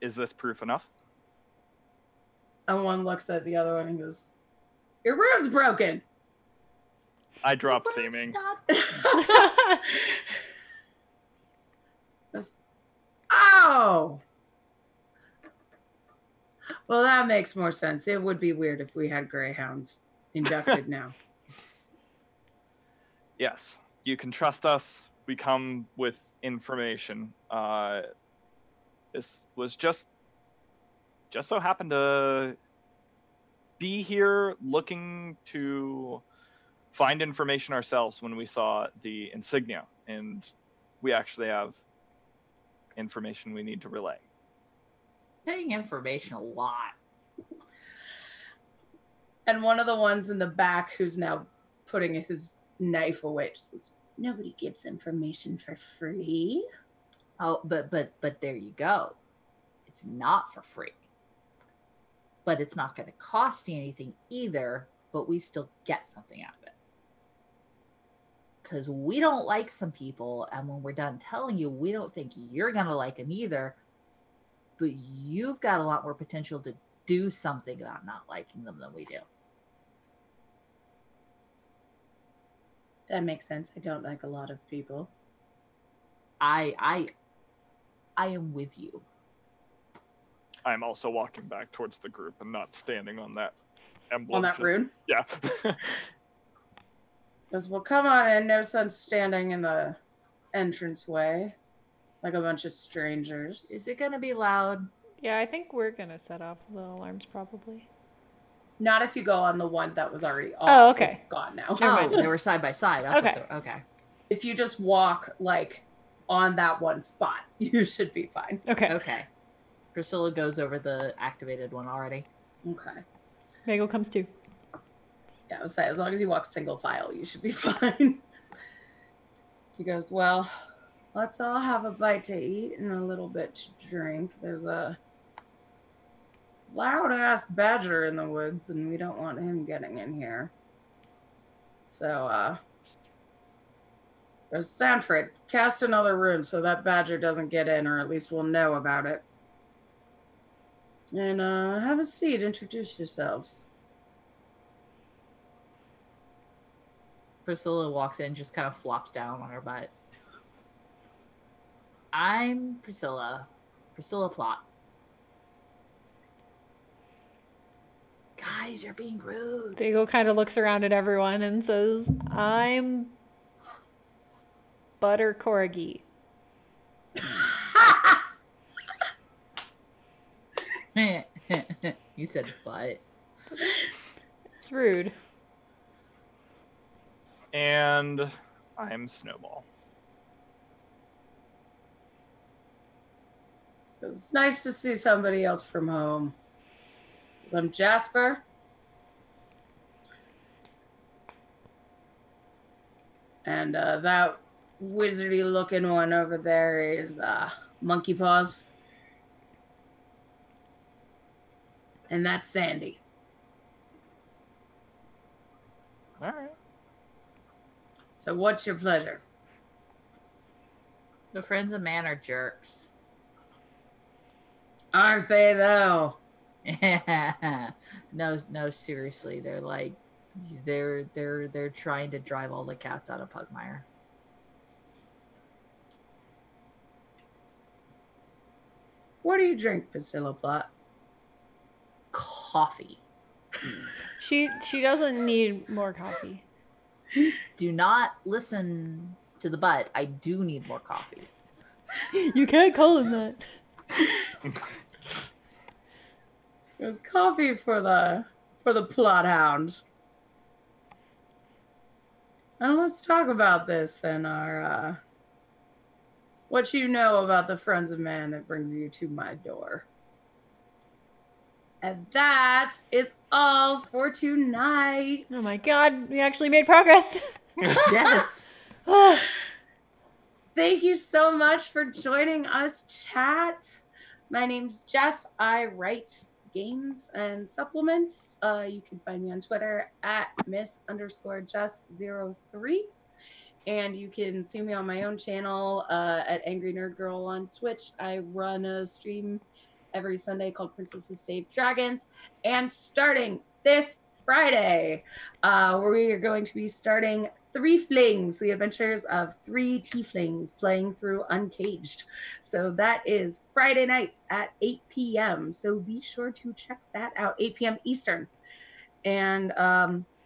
Is this proof enough? And one looks at the other one and goes, "Your room's broken." I drop But seeming. it's not- Goes, "Oh! Well, that makes more sense. It would be weird if we had greyhounds inducted now." Yes, you can trust us. We come with information. This was just so happened to be here looking to find information ourselves when we saw the insignia, and we actually have information we need to relay. Saying information a lot. And one of the ones in the back who's now putting his knife away says, "Nobody gives information for free." Oh, but there you go. It's not for free. But it's not going to cost you anything either, but we still get something out of it. Because we don't like some people, and when we're done telling you, we don't think you're going to like them either, but you've got a lot more potential to do something about not liking them than we do. That makes sense. I don't like a lot of people. I am with you. I'm also walking back towards the group and not standing on that emblem. On that just- rune? Yeah. Goes, "Well, come on in. No sense standing in the entranceway like a bunch of strangers." Is it going to be loud? Yeah, I think we're gonna set off the alarms probably. Not if you go on the one that was already off. Oh, okay. It's gone now. Never Oh, mind. they were side by side. I Okay. thought okay. If you just walk like on that one spot, you should be fine. Okay. Okay. Priscilla goes over the activated one already. Okay. Bagel comes too. Yeah, I would say as long as you walk single file, you should be fine. He goes, "Well, let's all have a bite to eat and a little bit to drink. There's a loud ass badger in the woods, and we don't want him getting in here. So, there's Sanford. Cast another rune so that badger doesn't get in, or at least we'll know about it. And have a seat. Introduce yourselves." Priscilla walks in, just kind of flops down on her butt. I'm Priscilla. Priscilla Plot. Guys, you're being rude. Bagel kind of looks around at everyone and says, "I'm Butter Corgi." You said butt. It's rude. And I'm Snowball. It's nice to see somebody else from home. 'Cause I'm Jasper. And that wizardy looking one over there is Monkey Paws. And that's Sandy. All right. So what's your pleasure? The Friends of Man are jerks. Aren't they though? No, seriously. They're like they're trying to drive all the cats out of Pugmire. What do you drink, Priscilla Plot? Coffee. She doesn't need more coffee. Do not listen to the butt. I do need more coffee. You can't call him that. It was coffee for the plot hound. Now let's talk about this and our what you know about the Friends of Man that brings you to my door. And that is all for tonight. Oh my god, we actually made progress. Yes. Thank you so much for joining us, chat. My name's Jess. I write games and supplements. You can find me on Twitter at Miss_Jess03. And you can see me on my own channel at Angry Nerd Girl on Twitch. I run a stream every Sunday called Princesses Save Dragons. And starting this Friday, we are going to be starting Three Flings, the adventures of three tieflings playing through Uncaged. So that is Friday nights at 8 p.m. So be sure to check that out, 8 p.m. Eastern. And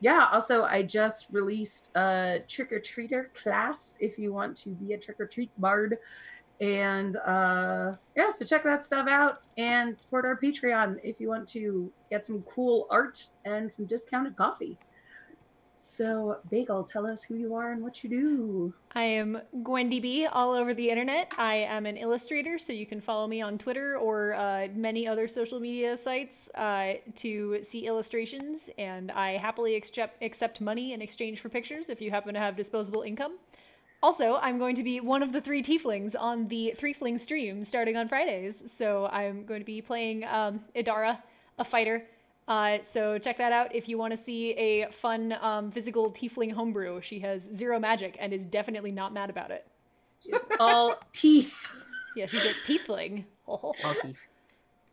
yeah, also I just released a trick-or-treater class if you want to be a trick-or-treat bard. And yeah, so check that stuff out and support our Patreon if you want to get some cool art and some discounted coffee. So, Bagel, tell us who you are and what you do. I am Gwendy B all over the internet. I am an illustrator, so you can follow me on Twitter or many other social media sites to see illustrations. And I happily accept money in exchange for pictures if you happen to have disposable income. Also, I'm going to be one of the three tieflings on the Three Fling stream starting on Fridays. So I'm going to be playing Idara, a fighter. So check that out if you want to see a fun physical tiefling homebrew. She has 0 magic and is definitely not mad about it. She's all teeth. Yeah, she's a tiefling. All teeth.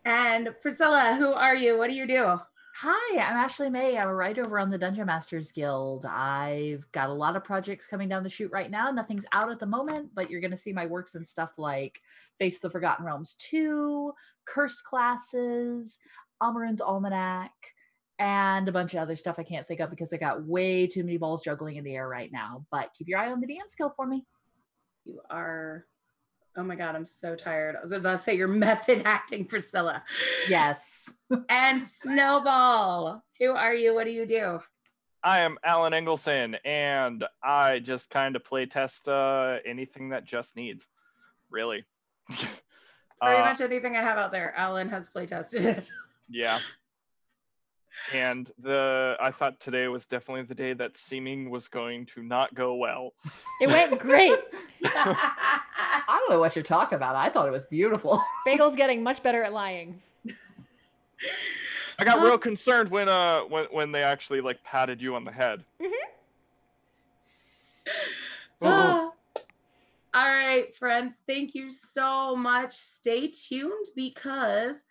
And Priscilla, who are you? What do you do? Hi, I'm Ashley May. I'm a writer over on the Dungeon Masters Guild. I've got a lot of projects coming down the chute right now. Nothing's out at the moment, but you're going to see my works and stuff like Face of the Forgotten Realms 2, Cursed Classes, Almarin's Almanac, and a bunch of other stuff I can't think of because I got way too many balls juggling in the air right now. But keep your eye on the DM skill for me. You are... Oh my God, I'm so tired. I was about to say you're method acting, Priscilla. Yes. And Snowball, who are you? What do you do? I am Alan Engelson, and I just kind of play test anything that Jess needs, really. Pretty much anything I have out there, Alan has playtested it. Yeah. And I thought today was definitely the day that seeming was going to not go well. It went great. I don't know what you're talking about. I thought it was beautiful. Bagel's getting much better at lying. I got real concerned when they actually like patted you on the head. All right, friends. Thank you so much. Stay tuned because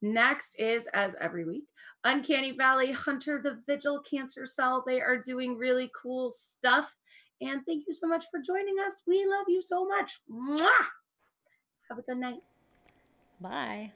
next is, as every week, Uncanny Valley Hunter the Vigil Cancer Cell. They are doing really cool stuff. And thank you so much for joining us. We love you so much. Mwah! Have a good night. Bye.